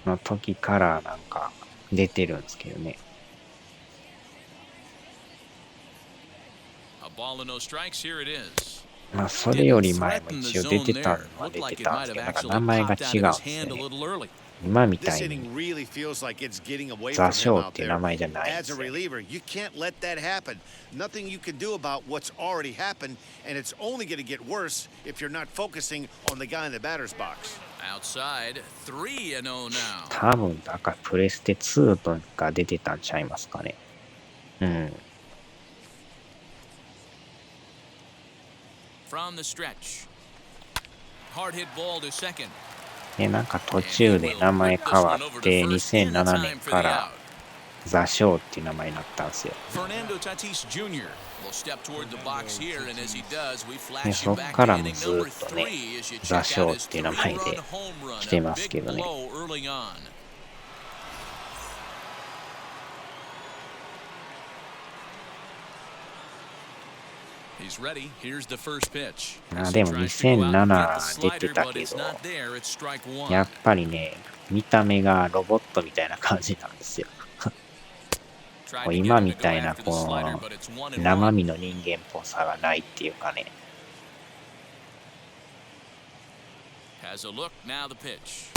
の時からなんか出てるんですけどね。まあそれより前も一応出てたのは出てたんですけど、なんか名前が違うんですよね。今みたいに座礁っていう名前じゃないんですよ。Nothing you can do about what's already happened, and it's only going to get worse if you're not focusing on the guy in the batter's box. Outside, 3-0 now. 多分だからプレステ2とか出てたんちゃいますかね。うん。From the stretch. Hard hit ball to second. で、なんか途中で名前変わって2007年から座礁っていう名前になったんですよ。で、そっからもずっとね、座礁っていう名前で来てますけどね。He's ready. Here's the first pitch. でも2007出てたけど、やっぱりね、見た目がロボットみたいな感じなんですよ。今みたいなこう生身の人間っぽさがないっていうかね。Has a look, now the pitch.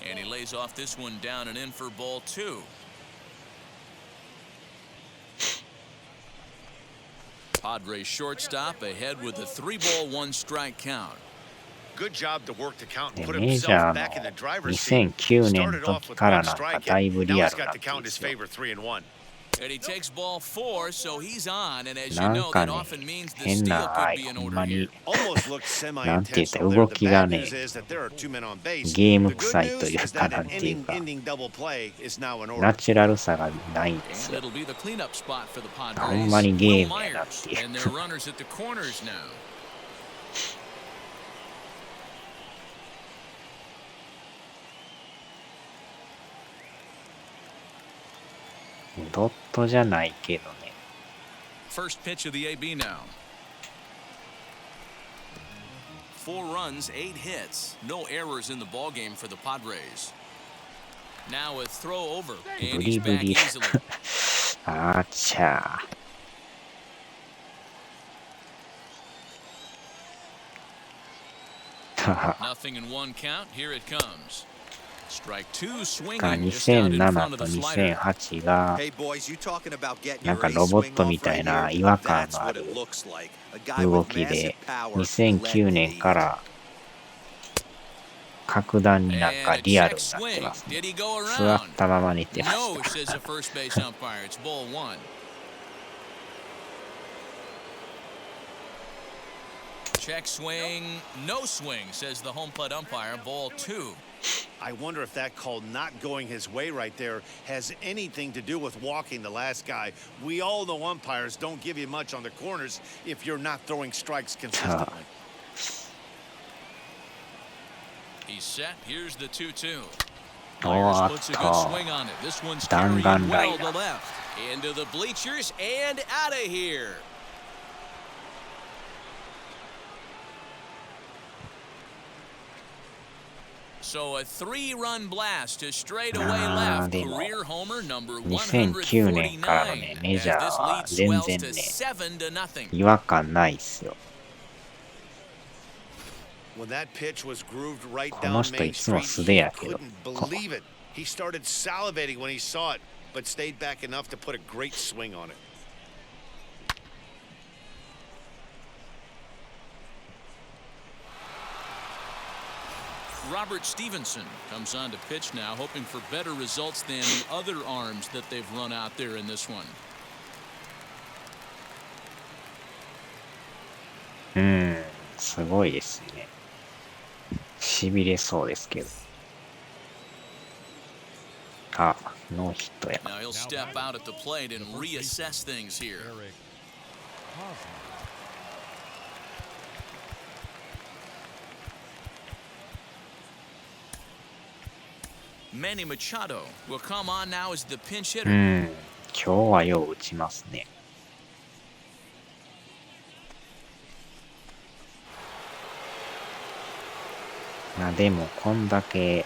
And he lays off this one down and in for ball 2. Padres shortstop ahead with a 3-ball 1-strike count. Good job to work the count and put メジャ himself back in the ーの driver's seat. 2009年 Started の off 時 with から one なんか strike だい and ぶ now リア he's ルにな got っ to てるん count で his すよ。 favor 3-1. And he takes ball 4, so he's on. And as you なん know, か that ね、often means the 変 steal な could be in ほん order ま here. に Almost looks なんて言ったら semi-intentional 動 there. The きが bad ね、 news is that there are 2 men on base. ゲーム The good 臭いと news いう is か that なん an ていうか、 inning-ending double play is now in ナ order. チュラルさがないんです And よ。 it'll be the cleanup spot for the ほん Padres. まにゲ Will ームやなっ Myers. ていう。 And their runners at the corners now. ドットじゃないけどね。First pitch of the AB now. 4 runs, 8 hits. No errors in the ballgame for the Padres. Now a throw over, ブ and リ he's ブ back リ。 easily. あちゃー。Nothing in 1 count. Here it comes. Strike 2, が swinging just out in front 2007 of と the slider. 2008が Hey boys, you talking about getting なん your か ace ロボッ swing トみ off たい right な here? 違和感 That's のあ what る it looks like. A guy 動 with きで massive power 2009 led 年 the から格段になんか And a リアル check になって swing. ますね。 Did he go 座っ around? たまま寝てま No, した。 says the first base umpire. It's ball 1. Check swing, no swing, says the home plate umpire. Ball 2. I wonder if that call not going his way right there has anything to do with walking the last guy. We all know umpires don't give you much on the corners if you're not throwing strikes consistently. He's set. Here's the 2-2. お Myers ーっ puts a good と swing on it. This one's 弾 carrying 丸ライ well ナ to ー。 left. Into the bleachers and out of here. So a 3-run blast to straightaway left. でも Career homer number 2009年からの 149ね、 as メジャー this は lead 全 swells 然 to ね、 7-0. 違和感ないっすよ。 When that pitch was grooved right この down 人い Main つも Street, 素手 he やけど。 couldn't believe it. He started salivating when he saw it, but stayed back enough to put a great swing on it. Robert Stevenson comes on to pitch now, hoping for better results than the other arms that they've run out there in this one. すごいですね。痺れそうですけど。あ、ノーヒットや。 Now he'll step out at the plate and reassess things here. Eric Hosmer. Manny Machado will come on now as the pinch hitter. 今日はよう打ちますね。でもこんだけ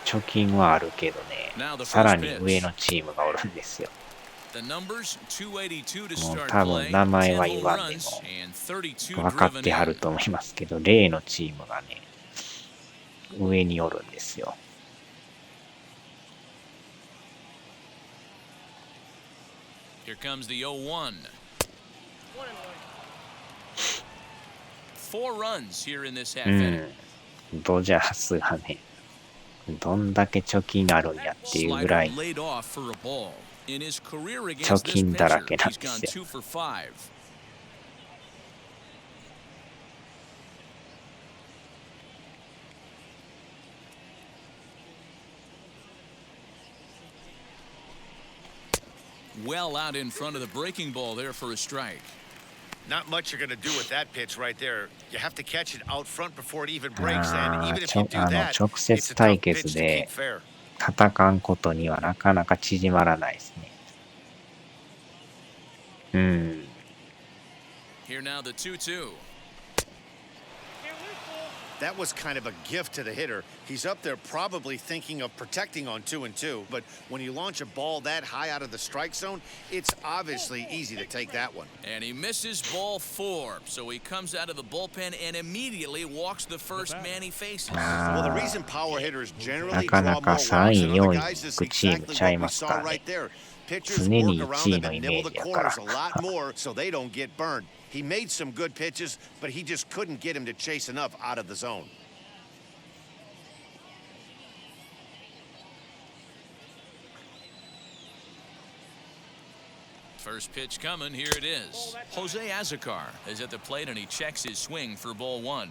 貯金はあるけどね、さらに上のチームがおるんですよ。もう多分名前は言わんでも分かってはると思いますけど、例のチームがね、上におるんですよ。Here comes the 0-1. 4 runs here in this half inning. ドジャースがね、どんだけ貯金あるんやっていうぐらい Slider laid off for a ball. In his career 貯 against this 金だら pitcher, けなん he's で gone すよ。 2 for 5. Well out in front of the breaking ball there for a strike. Not much you're going to do with that pitch right there. You have to catch it out front before it even breaks, and even if you do that, 直 it's 接 a tough 対 pitch 決 to で keep fair. 戦うことにはなかなか縮まらないですね。Here now the 2-2. That was kind of a gift to the hitter. He's up there probably thinking of protecting on 2-2, but when you launch a ball that high out of the strike zone, it's obviously easy to take that one. And he misses ball 4, so he comes out of the bullpen and immediately walks the first man he faces. Well, the reason power hitters generally なか draw な more か walks 3位 than 4 other 位 guys is 行くチーム exactly ちゃい what ま we す saw から right ね。 there. Pitchers 常に work 1 around 位 them のイ and メ nibble ー the ジやか corners ら。 a lot more so they don't get burned. He made some good pitches, but he just couldn't get him to chase enough out of the zone. First pitch coming, here it is. Jose Azocar is at the plate and he checks his swing for ball 1.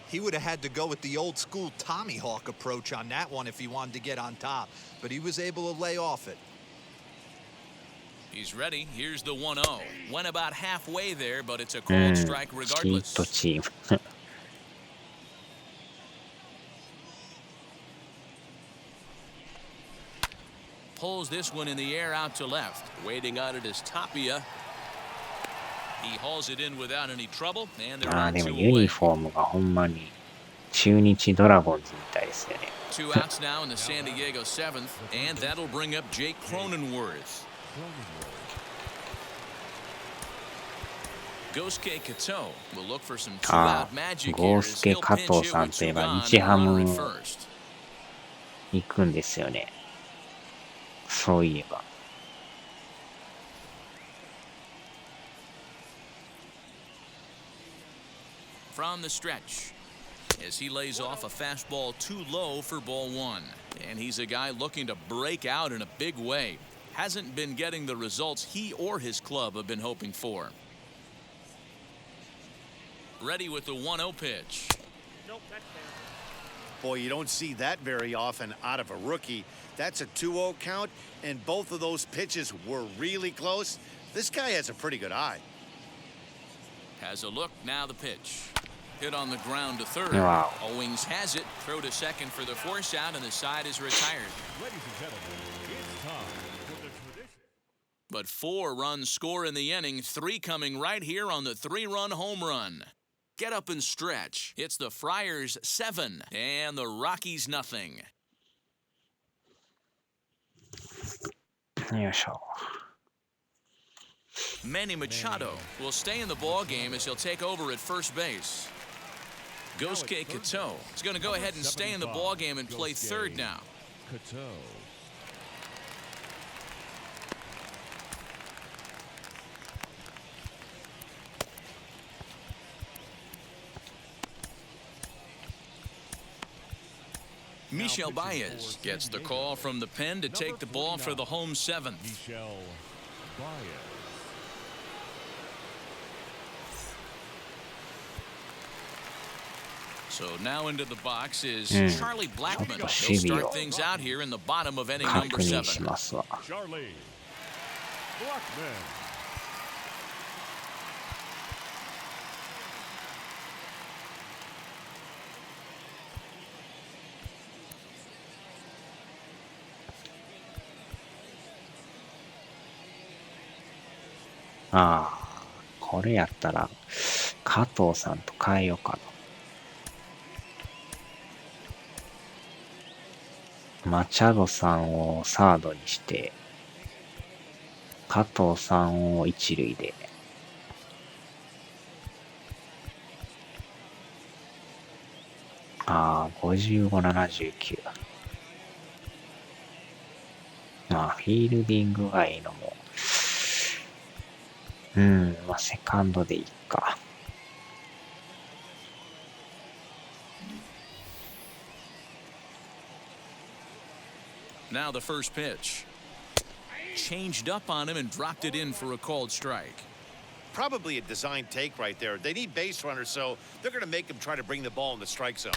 He would have had to go with the old school Tommy Hawk approach on that one if he wanted to get on top, but he was able to lay off it. He's ready. Here's the 1-0. Went about halfway there, but it's a cold strike ヒッ regardless. トチーム。Pulls this one in the air out to left. Waiting on it is Tapia. He hauls it in without any trouble, and they're ああ、 on でも two ユニ away. フォームがほんまに中日ドラゴンズみたいですよね。Two outs now in the San Diego 7th, and that'll bring up Jake Cronenworth. Gosuke Kato will look for some あ two-out magic あ、 here ゴー as スケ he'll 加 pinch 藤 hit さん with といえ two ば gone 日ハ and a ム runner at first. 行くんですよね。そういえば。From the stretch, as he lays off a fastball too low for ball 1. And he's a guy looking to break out in a big way. Hasn't been getting the results he or his club have been hoping for. Ready with the 1-0 pitch. Nope, that's fair. Boy, you don't see that very often out of a rookie. That's a 2-0 count, and both of those pitches were really close. This guy has a pretty good eye. Has a look, now the pitch. Hit on the ground to third. Wow. Owings has it. Throw to second for the force out, and the side is retired. Ladies and gentlemen, it's time for the tradition. But 4 runs score in the inning, 3 coming right here on the 3-run home run. Get up and stretch. It's the Friars 7 and the Rockies nothing. よいしょ。 Manny Machado will stay in the ball game as he'll take over at first base. Gosuke Kato is going to go ahead and stay in the ball game and play third now. Kato. Michel Baez gets the call from the pen to take the ball for the home 7th. Michel Baez. So now into the box is Charlie Blackmon. ちょっと He'll 守備 start を things out here in the bottom of inning 確 number 認し 7. ますわ。 Charlie Blackman. ああ、これやったら加藤さんと変えようかな。マチャドさんをサードにして、加藤さんを一塁で。ああ、55、79。まあ、フィールディングがいいのも。まあ、セカンドでいいか。Now the first pitch. Changed up on him and dropped it in for a called strike. Probably a design take right there. They need base runners, so they're going to make him try to bring the ball in the strike zone.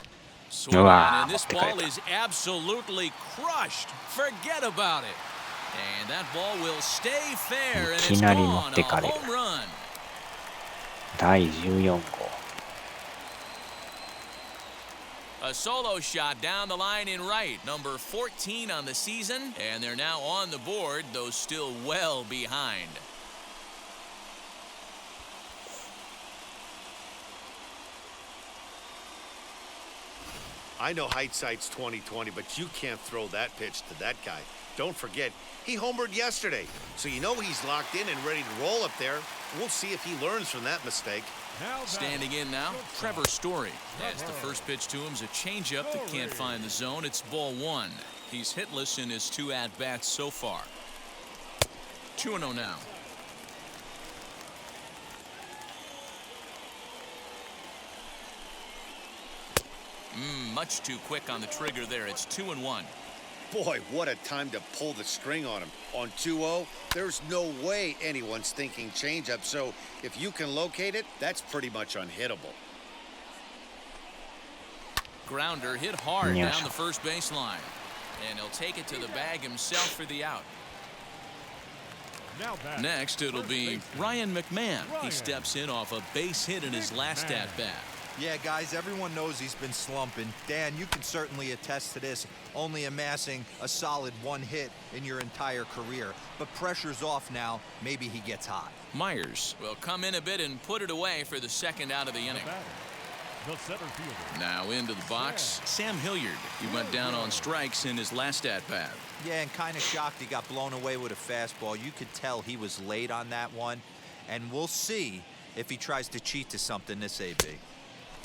Swung on, Wow, and this te ball cae. is absolutely crushed. Forget about it. And that ball will stay fair, and it's いきなり持 gone. って A かれる。 home run. 第14号。 A solo shot down the line in right, number 14 on the season, and they're now on the board, though still well behind. I know hindsight's 20/20, but you can't throw that pitch to that guy. Don't forget, he homered yesterday, so you know he's locked in and ready to roll up there. We'll see if he learns from that mistake. Standing in now, Trevor Story. As the first pitch to him's a changeup that can't find the zone. It's ball one. He's hitless in his 2 at-bats so far. 2-0 now. Much too quick on the trigger there. It's 2-1. Boy, what a time to pull the string on him. On 2-0, there's no way anyone's thinking changeup, so if you can locate it, that's pretty much unhittable. Grounder hit hard down the first baseline. And he'll take it to the bag himself for the out. Next, it'll be Ryan McMahon. He steps in off a base hit in his last at-bat. Yeah, guys, everyone knows he's been slumping. Dan, you can certainly attest to this, only amassing a solid 1 hit in your entire career. But pressure's off now. Maybe he gets hot. Myers will come in a bit and put it away for the second out of the inning. Now into the box, Sam Hilliard. He went down on strikes in his last at-bat. Yeah, and kind of shocked he got blown away with a fastball. You could tell he was late on that one. And we'll see if he tries to cheat to something this AB.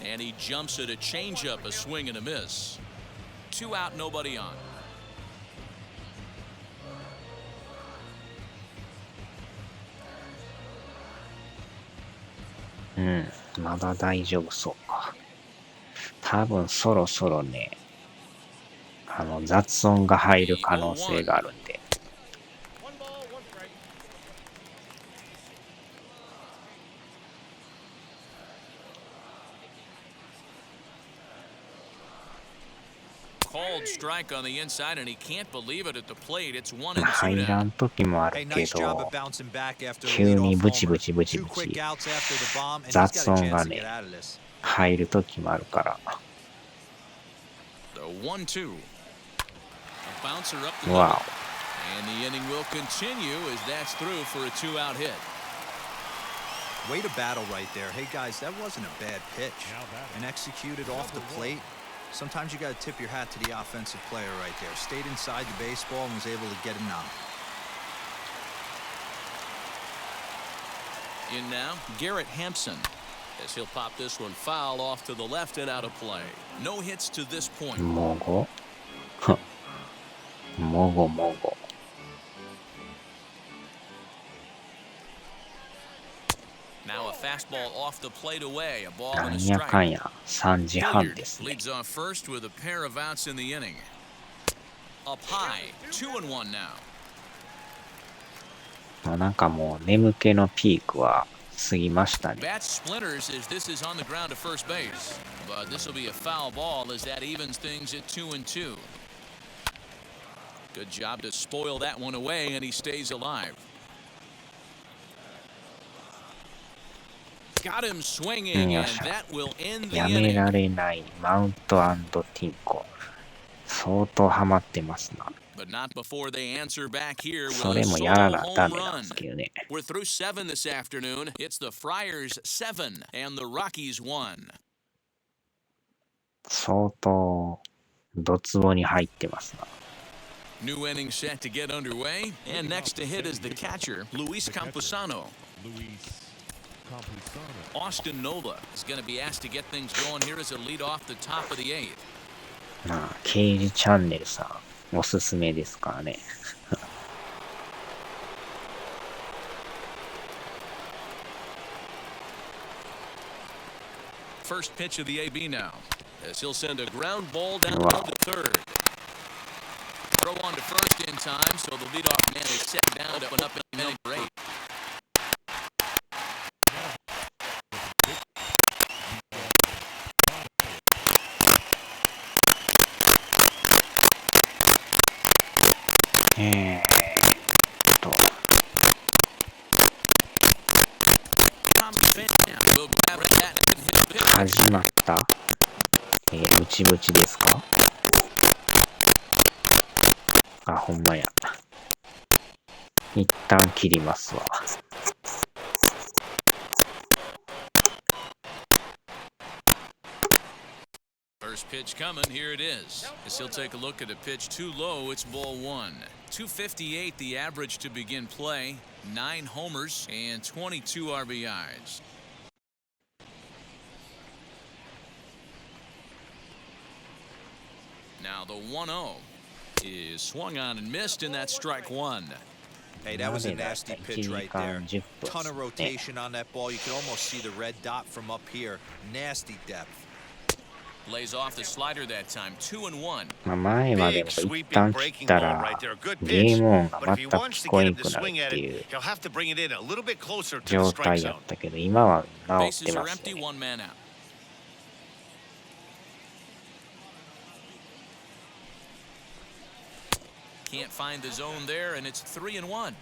And he jumps at a changeup, a swing and a miss. 2 out, nobody on. まだ大丈夫そうか。多分そろそろね、雑音が入る可能性があるんで。Called strike on the inside, and he can't believe it at the plate. It's 1 and 2入らん時もあるけど、急にブチブチブチブチ雑音がね、入る時もあるから。The 1-2. A bouncer up the Wow. middle. And the inning will continue as that's through for a 2-out hit. Way to battle right there. Hey, guys, that wasn't a bad pitch. And executed off the plate. Sometimes you got to tip your hat to the offensive player right there. Stayed inside the baseball and was able to get a knock. In now, Garrett Hampson. As he'll pop this one foul off to the left and out of play. No hits to this point. もご。もごもご。Now a fastball off the plate away. A ball な and a んやかん strike. や3時半です Hilliard ね。 leads off first with a pair of outs in the inning. Up high, 2-1 now. なんかもう眠気のピークは過ぎましたね。 Bat splinters as this is on the ground to first base. But this will be a foul ball as that evens things at 2-2. Good job to spoil that one away, and he stays alive. Got him swinging, and that will end the やめ inning. られないマウント&ティンコ。相当ハマってますな。 But not before they answer back here with そ a れもやら solo なダ home メなん run. ですけどね。 We're through 7 this afternoon. It's the Friars 7 and the Rockies 1. 相当ドツボに入ってますな。 New inning set to get underway, and next to hit is the catcher, Luis Campusano. Austin Nola is going to be asked to get things going here as a lead off the top of the 8th. まあ、刑事チャンネルさん、おすすめですからね。First pitch of the AB now, as he'll send a ground ball down Wow. to third. Throw on to first in time, so the leadoff man is set down to open up in number 8. Will grab that and hit the pitch. 始まった。ブチブチですか？あ、ほんまや。一旦切りますわ。First First pitch coming. Here it is. As he'll take a look at a pitch too low. It's ball one. 258 the average to begin play. 9 homers and 22 RBIs. Now the 1-0 is swung on and missed, and that's strike one. Hey, that was a nasty pitch right there. Ton of rotation on that ball. You could almost see the red dot from up here. Nasty depth. Lays off the slider that time. 2-1. まあ前までも一旦切ったらゲーム音が全く聞こえなくなるっていう状態だったけど、今は治ってますね。Can't find the zone there, and it's 3-1.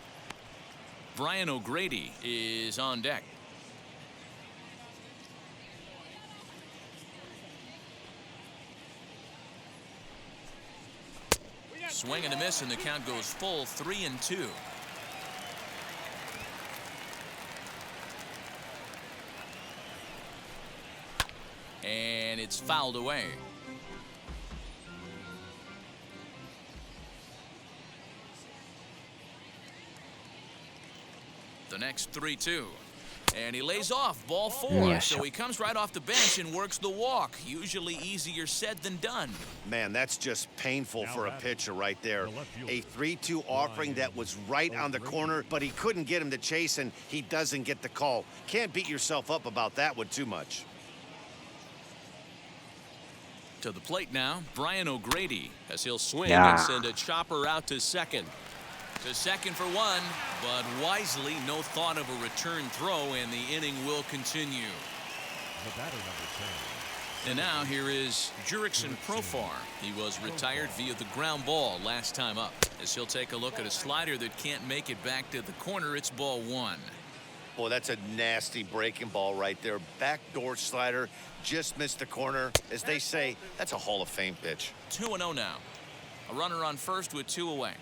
Brian O'Grady is on deck. Swing and a miss, and the count goes full 3-2. And it's fouled away. The next 3-2. And he lays off ball 4. So he comes right off the bench and works the walk. Usually easier said than done. Man, that's just painful for a pitcher right there. A 3-2 offering that was right on the corner, but he couldn't get him to chase, and he doesn't get the call. Can't beat yourself up about that one too much. To the plate now, Brian O'Grady, as he'll swing and send a chopper out to second. To second for one, but wisely, no thought of a return throw, and the inning will continue. The batter, number 10. And now here is Jurickson Profar. He was retired via the ground ball last time up. As he'll take a look at a slider that can't make it back to the corner, it's ball one. Boy, that's a nasty breaking ball right there. Backdoor slider, just missed the corner. As they say, that's a Hall of Fame pitch. 2-0 now. A runner on first with 2 away.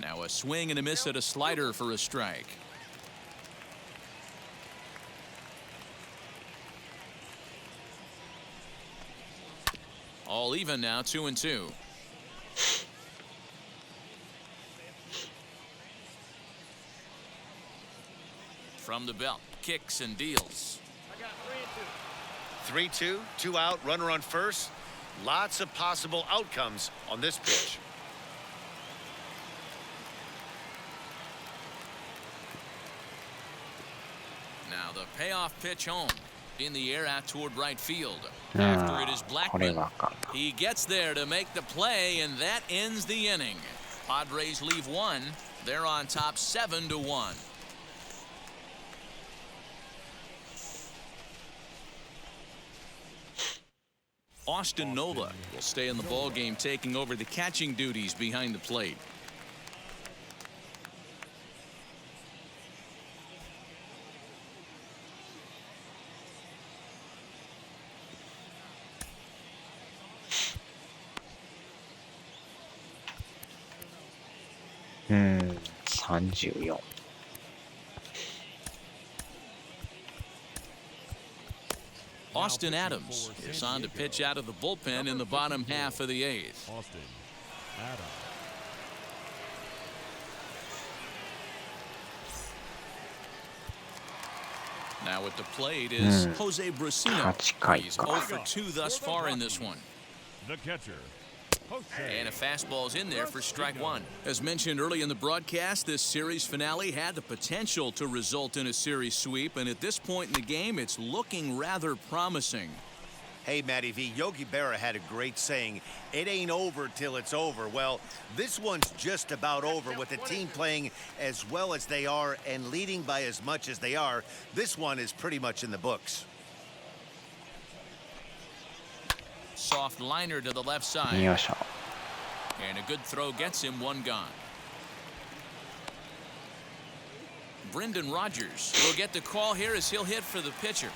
Now a swing and a miss at a slider for a strike. All even now, 2-2. From the belt, kicks and deals. 3-2, 2 out, runner on first. Lots of possible outcomes on this pitch. Now the payoff pitch home. In the air out toward right field. After it is Blackman. He gets there to make the play, and that ends the inning. Padres leave one. They're on top 7-1. Austin Nola will stay in the ball game, taking over the catching duties behind the plate. Hmm, 34. Austin Adams is on to pitch out of the bullpen in the bottom half of the 8th. Austin Adams. Now at the plate is Jose Brusino. He's 0 for 2 thus far in this one. The catcher. And a fastball's in there for strike one. As mentioned early in the broadcast, this series finale had the potential to result in a series sweep, and at this point in the game, it's looking rather promising. Hey, Matty V, Yogi Berra had a great saying, it ain't over till it's over. Well, this one's just about over with the team playing as well as they are and leading by as much as they are. This one is pretty much in the books. Soft liner to the left side. And a good throw gets him one gone. Brendan Rodgers will get the call here as he'll hit for the pitcher.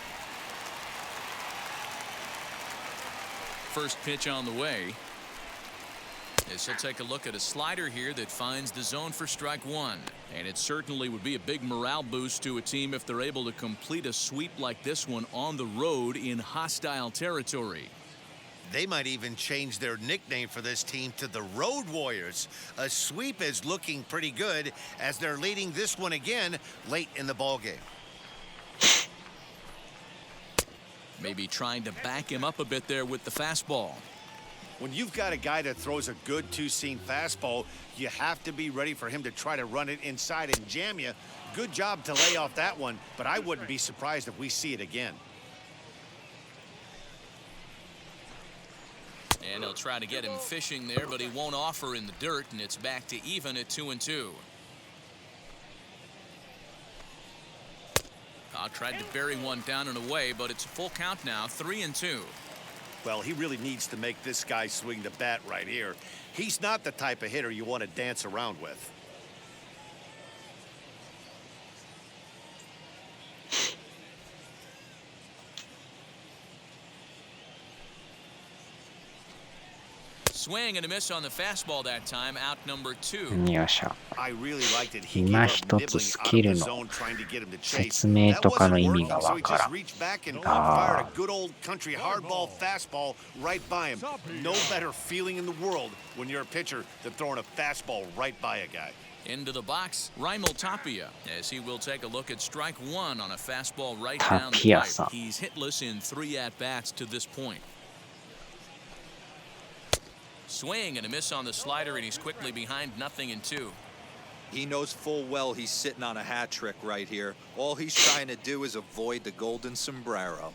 First pitch on the way. As he'll take a look at a slider here that finds the zone for strike one. And it certainly would be a big morale boost to a team if they're able to complete a sweep like this one on the road in hostile territory. They might even change their nickname for this team to the Road Warriors. A sweep is looking pretty good as they're leading this one again late in the ballgame. Maybe trying to back him up a bit there with the fastball. When you've got a guy that throws a good two-seam fastball, you have to be ready for him to try to run it inside and jam you. Good job to lay off that one, but I wouldn't be surprised if we see it again. And he'll try to get him fishing there, but he won't offer in the dirt, and it's back to even at 2-2. Tried to bury one down and away, but it's a full count now, 3-2. Well, he really needs to make this guy swing the bat right here. He's not the type of hitter you want to dance around with. Swing and a miss on the fastball that time, out number 2. よいしょ。 I really liked it. He 今 gave up 一つ nibbling ス out キ of ル the の zone trying to get him to chase. 説明 That とかの wasn't 意味 working, が so わ he から just ん。 reached back and あ fired a good old country hardball fastball right by him. No better feeling in the world when you're a pitcher than throwing a fastball right by a guy. Into the box, Raimel Tapia, as he will take a look at strike one on a fastball right down the Tapia-san. pipe. He's hitless in 3 at-bats to this point. Swing and a miss on the slider, and he's quickly behind 0-2. He knows full well he's sitting on a hat trick right here. All he's trying to do is avoid the golden sombrero.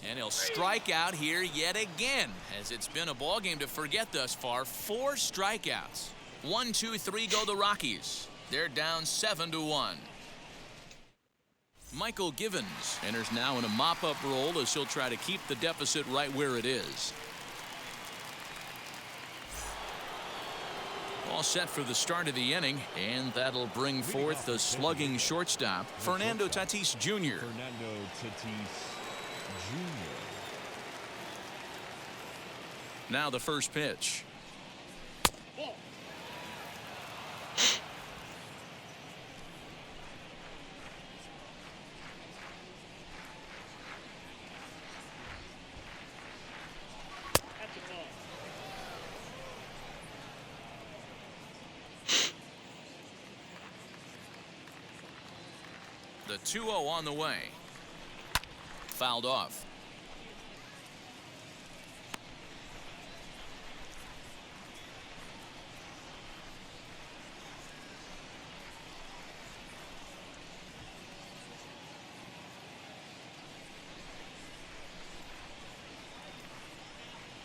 And he'll strike out here yet again, as it's been a ball game to forget thus far. 4 strikeouts. 1, 2, 3 go the Rockies. They're down 7-1. Michael Givens enters now in a mop-up role as he'll try to keep the deficit right where it is. All set for the start of the inning, and that'll bring forth the slugging shortstop, Fernando Tatis Jr. Fernando Tatis Jr. Now the first pitch. The 2-0 on the way. Fouled off.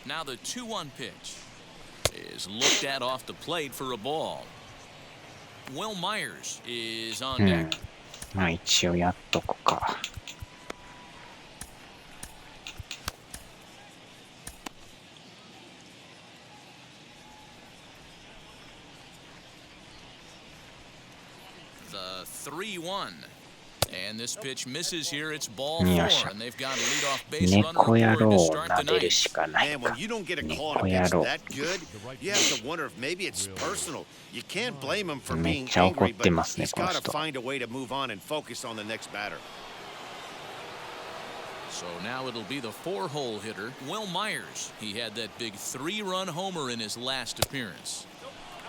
Now the 2-1 pitch is looked at off the plate for a ball. Will Myers is on deck. まあ一応やっとこか。The 3-1. And this pitch misses here. It's ball 4, and they've got a leadoff base runner 猫野 aboard 郎 to を start 撫 the でる ninth. しかない Man, か。 when you don't get a call on a 猫野 pitch 郎。 that good, you have to wonder if maybe it's personal. You can't blame him for め being っちゃ怒っ angry, て but ますね、 he's この got to 人。 find a way to move on and focus on the next batter. So now it'll be the 4-hole hitter, Will Myers. He had that big 3-run homer in his last appearance.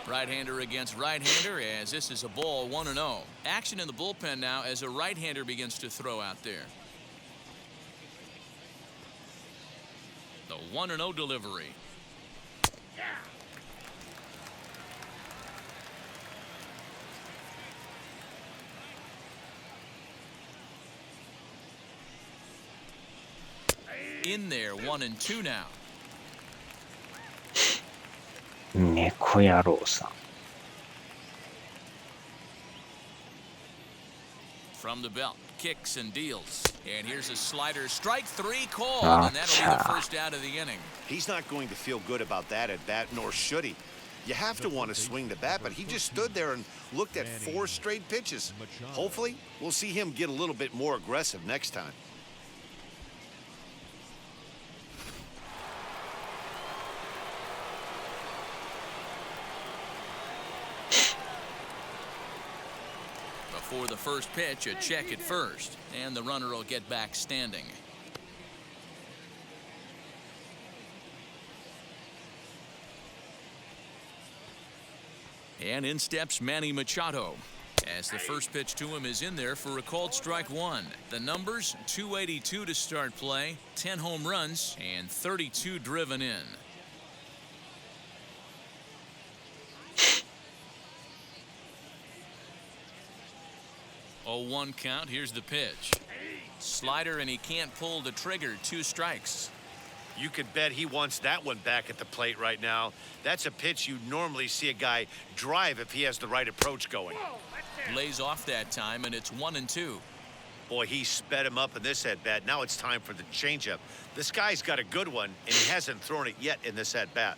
Right-hander against right-hander, as this is a ball 1-0. Action in the bullpen now as a right-hander begins to throw out there. The 1-0 delivery. In there, 1-2 now. 猫野郎さん。 From the belt, kicks and deals. And here's a slider, strike 3 called, Ah, and that'll be the cha. first out of the inning. He's not going to feel good about that at bat, nor should he. You have to want to swing the bat, but he just stood there and looked at 4 straight pitches. Hopefully, we'll see him get a little bit more aggressive next time. For the first pitch, a check at first, and the runner will get back standing. And in steps Manny Machado, as the first pitch to him is in there for a called strike one. The numbers: 282 to start play, 10 home runs, and 32 driven in. 0-1 count. Here's the pitch. Slider, and he can't pull the trigger. 2 strikes. You could bet he wants that one back at the plate right now. That's a pitch you normally see a guy drive if he has the right approach going. Lays off that time, and it's 1-2. Boy, he sped him up in this at-bat. Now it's time for the changeup. This guy's got a good one, and he hasn't thrown it yet in this at-bat.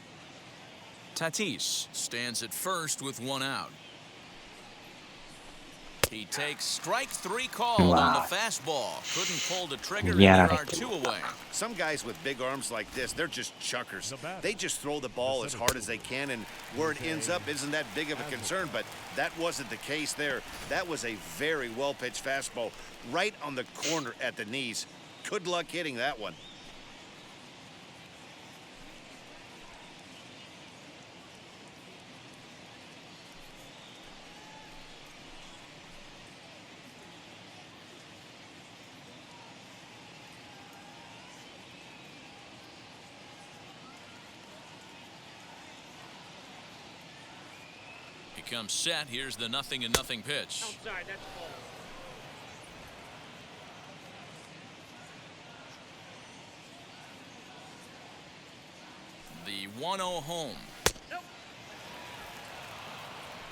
Tatis stands at first with 1 out. He takes strike 3 called on the fastball. Couldn't pull the trigger, and there are 2 away. Some guys with big arms like this, they're just chuckers. They just throw the ball as hard as they can, and where it ends up isn't that big of a concern, but that wasn't the case there. That was a very well-pitched fastball right on the corner at the knees. Good luck hitting that one. Comes set. Here's the 0-0 pitch. Outside, that's ball. The 1-0 home. Nope.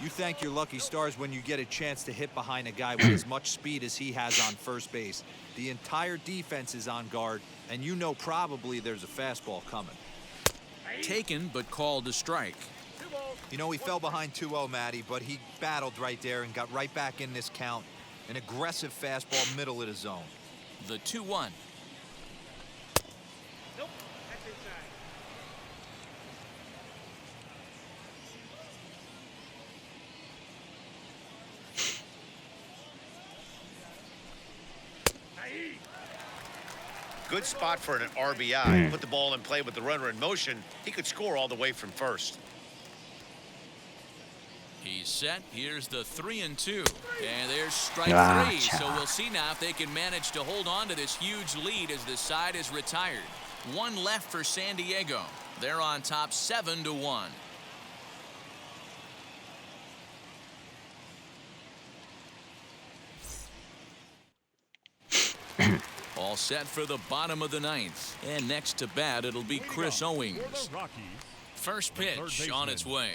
You thank your lucky stars when you get a chance to hit behind a guy with as much speed as he has on first base. The entire defense is on guard, and you know probably there's a fastball coming. Taken, but called a strike. You know, he fell behind 2-0, Matty, but he battled right there and got right back in this count. An aggressive fastball middle of the zone. The 2-1. Nope. That's inside. Good spot for an RBI. Put the ball in play with the runner in motion. He could score all the way from first. He's set. Here's the 3-2. And there's strike 3. So we'll see now if they can manage to hold on to this huge lead as the side is retired. 1 left for San Diego. They're on top 7-1. All set for the bottom of the 9th. And next to bat, it'll be Chris Owings. First pitch on its way.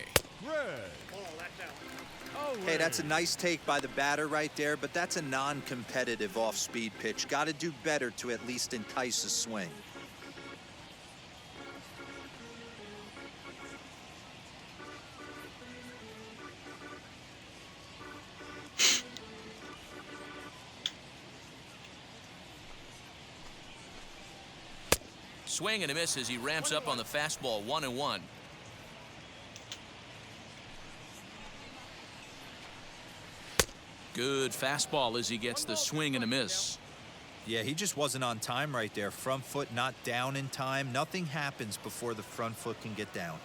Hey, that's a nice take by the batter right there, but that's a non-competitive off-speed pitch. Got to do better to at least entice a swing. Swing and a miss as he ramps up on the fastball. 1-1. Good fastball as he gets the swing and a miss. Yeah, he just wasn't on time right there. Front foot not down in time. Nothing happens before the front foot can get down.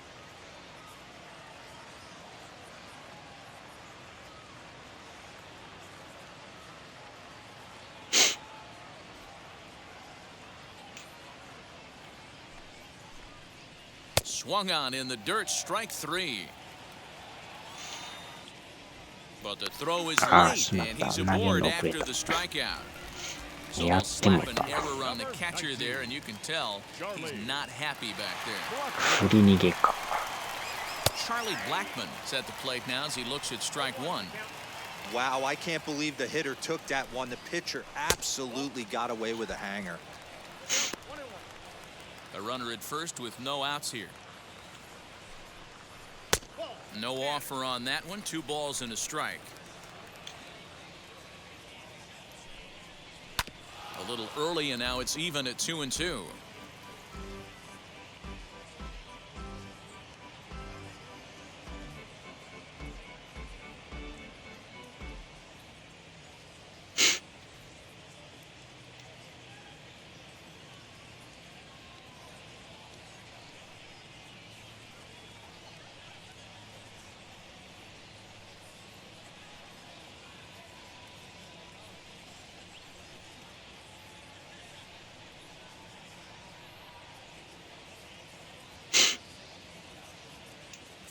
Swung on in the dirt, strike 3. But the throw is late, and he's aboard after the strikeout. So they'll slap an error on the catcher there, and you can tell he's not happy back there. Charlie Blackmon is at the plate now as he looks at strike 1. Wow, I can't believe the hitter took that one. The pitcher absolutely got away with a hanger. A runner at first with no outs here. No offer on that one. 2 balls and a strike. A little early, and now it's even at 2-2.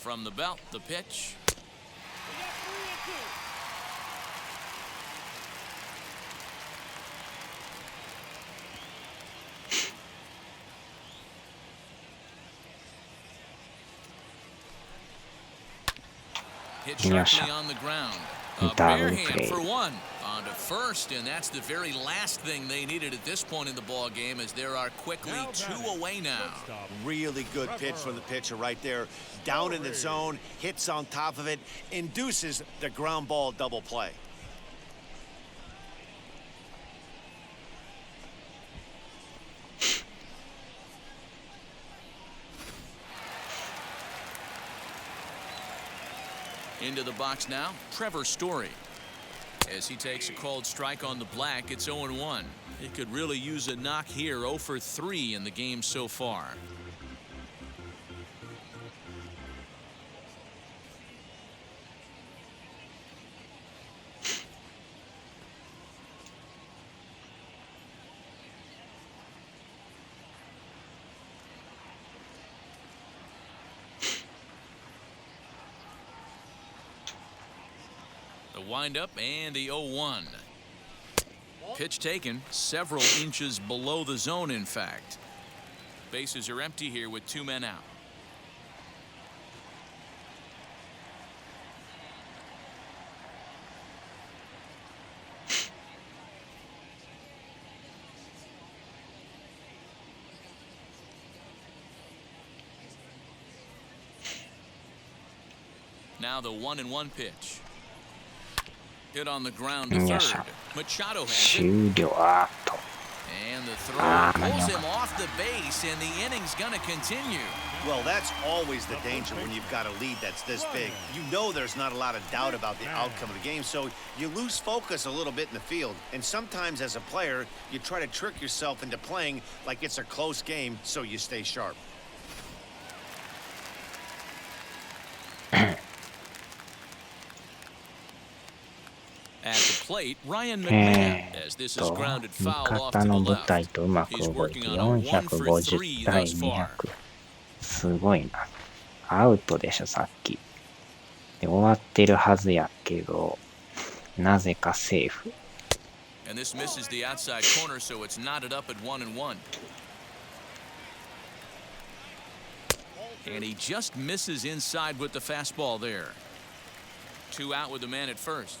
From the belt, the pitch. We got 3-2. Hit sharply on the ground. A bare hand for one. On to first, and that's the very last thing they needed at this point in the ball game, as there are quickly 2 away now. Really good pitch from the pitcher right there. Down in the zone, hits on top of it, induces the ground ball double play. Into the box now, Trevor Story. As he takes a called strike on the black, it's 0-1. He could really use a knock here, 0 for 3 in the game so far. The windup and the 0-1. Pitch taken several inches below the zone, in fact. Bases are empty here with 2 men out. Now the 1-1 pitch. Hit on the ground to third. Machado has it. 終了。あーっと。 And the throw pulls him off the base, and the inning's gonna continue. Well, that's always the danger when you've got a lead that's this big. You know there's not a lot of doubt about the outcome of the game, so you lose focus a little bit in the field. And sometimes as a player, you try to trick yourself into playing like it's a close game so you stay sharp. At the plate, Ryan McMahon, as this is grounded foul off to 味 the 方の舞 left. 台とうまく He's 動い working て on a 1 for 3 450対 thus far. 200。すごいな。アウトでしょ、さっき。で、終わってるはずやけど、なぜかセーフ。And this misses the outside corner, so it's knotted up at 1-1. And he just misses inside with the fastball there. 2 out with the man at first.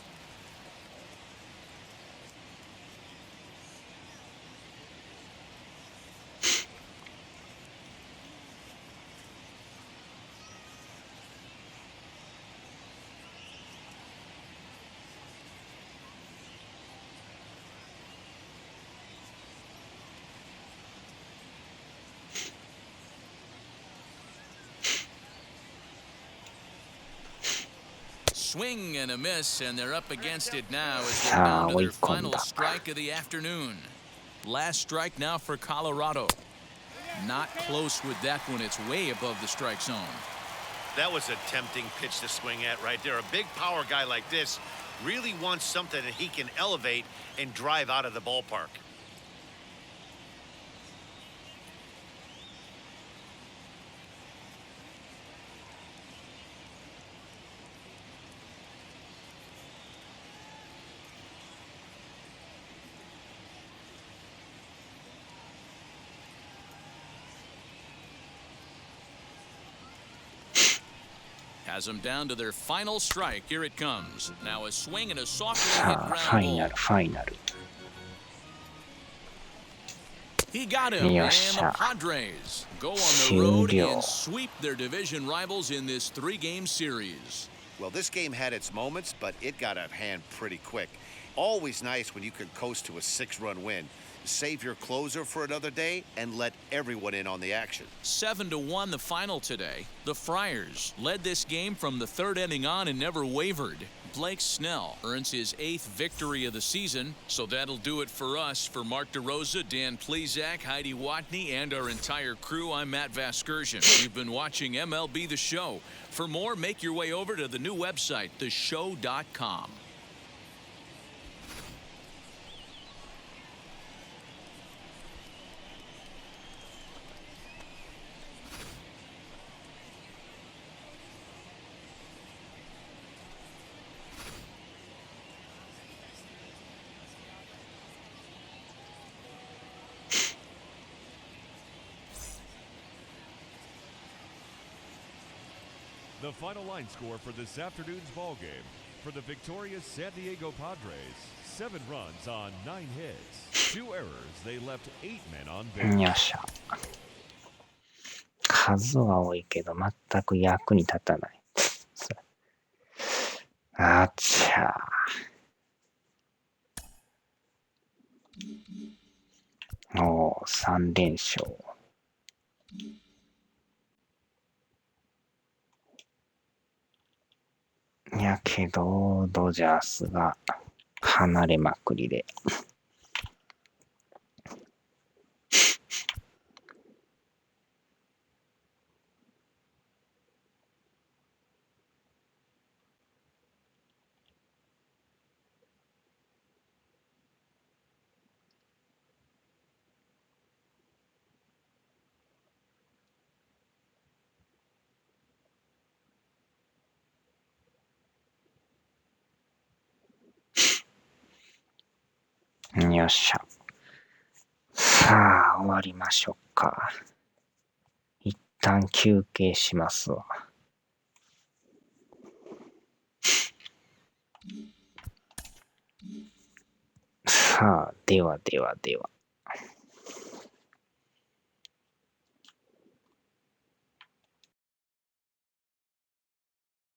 Swing and a miss, and they're up against it now as they're down to their final strike of the afternoon. Last strike now for Colorado. Not close with that one. It's way above the strike zone. That was a tempting pitch to swing at right there. A big power guy like this really wants something that he can elevate and drive out of the ballpark. Has them down to their final strike. Here it comes. Now a swing and a softly さ hit あ、フ ground ァイナ ball. ル、ファイナル。 He got him, and the よっしゃ。 Padres go on the road 終了。 and sweep their division rivals in this 3-game series. Well, this game had its moments, but it got out of hand pretty quick. Always nice when you can coast to a 6-run win. Save your closer for another day and let everyone in on the action. 7-1 the final today. The Friars led this game from the 3rd inning on and never wavered. Blake Snell earns his 8th victory of the season. So that'll do it for us. For Mark DeRosa, Dan Plezak, Heidi Watney, and our entire crew, I'm Matt Vasgersian. You've been watching MLB The Show. For more, make your way over to the new website, theshow.com. The final line score for this afternoon's ball game for the victorious San Diego Padres: 7 runs on 9 hits, 2 errors. They left 8 men on よ base. っしゃ。数は多いけど全く役に立たない。あちゃー。おー、3連勝。やけど、ドジャースが離れまくりで。よっしゃ。さあ、終わりましょうか。一旦休憩しますわ。さあ、ではではでは。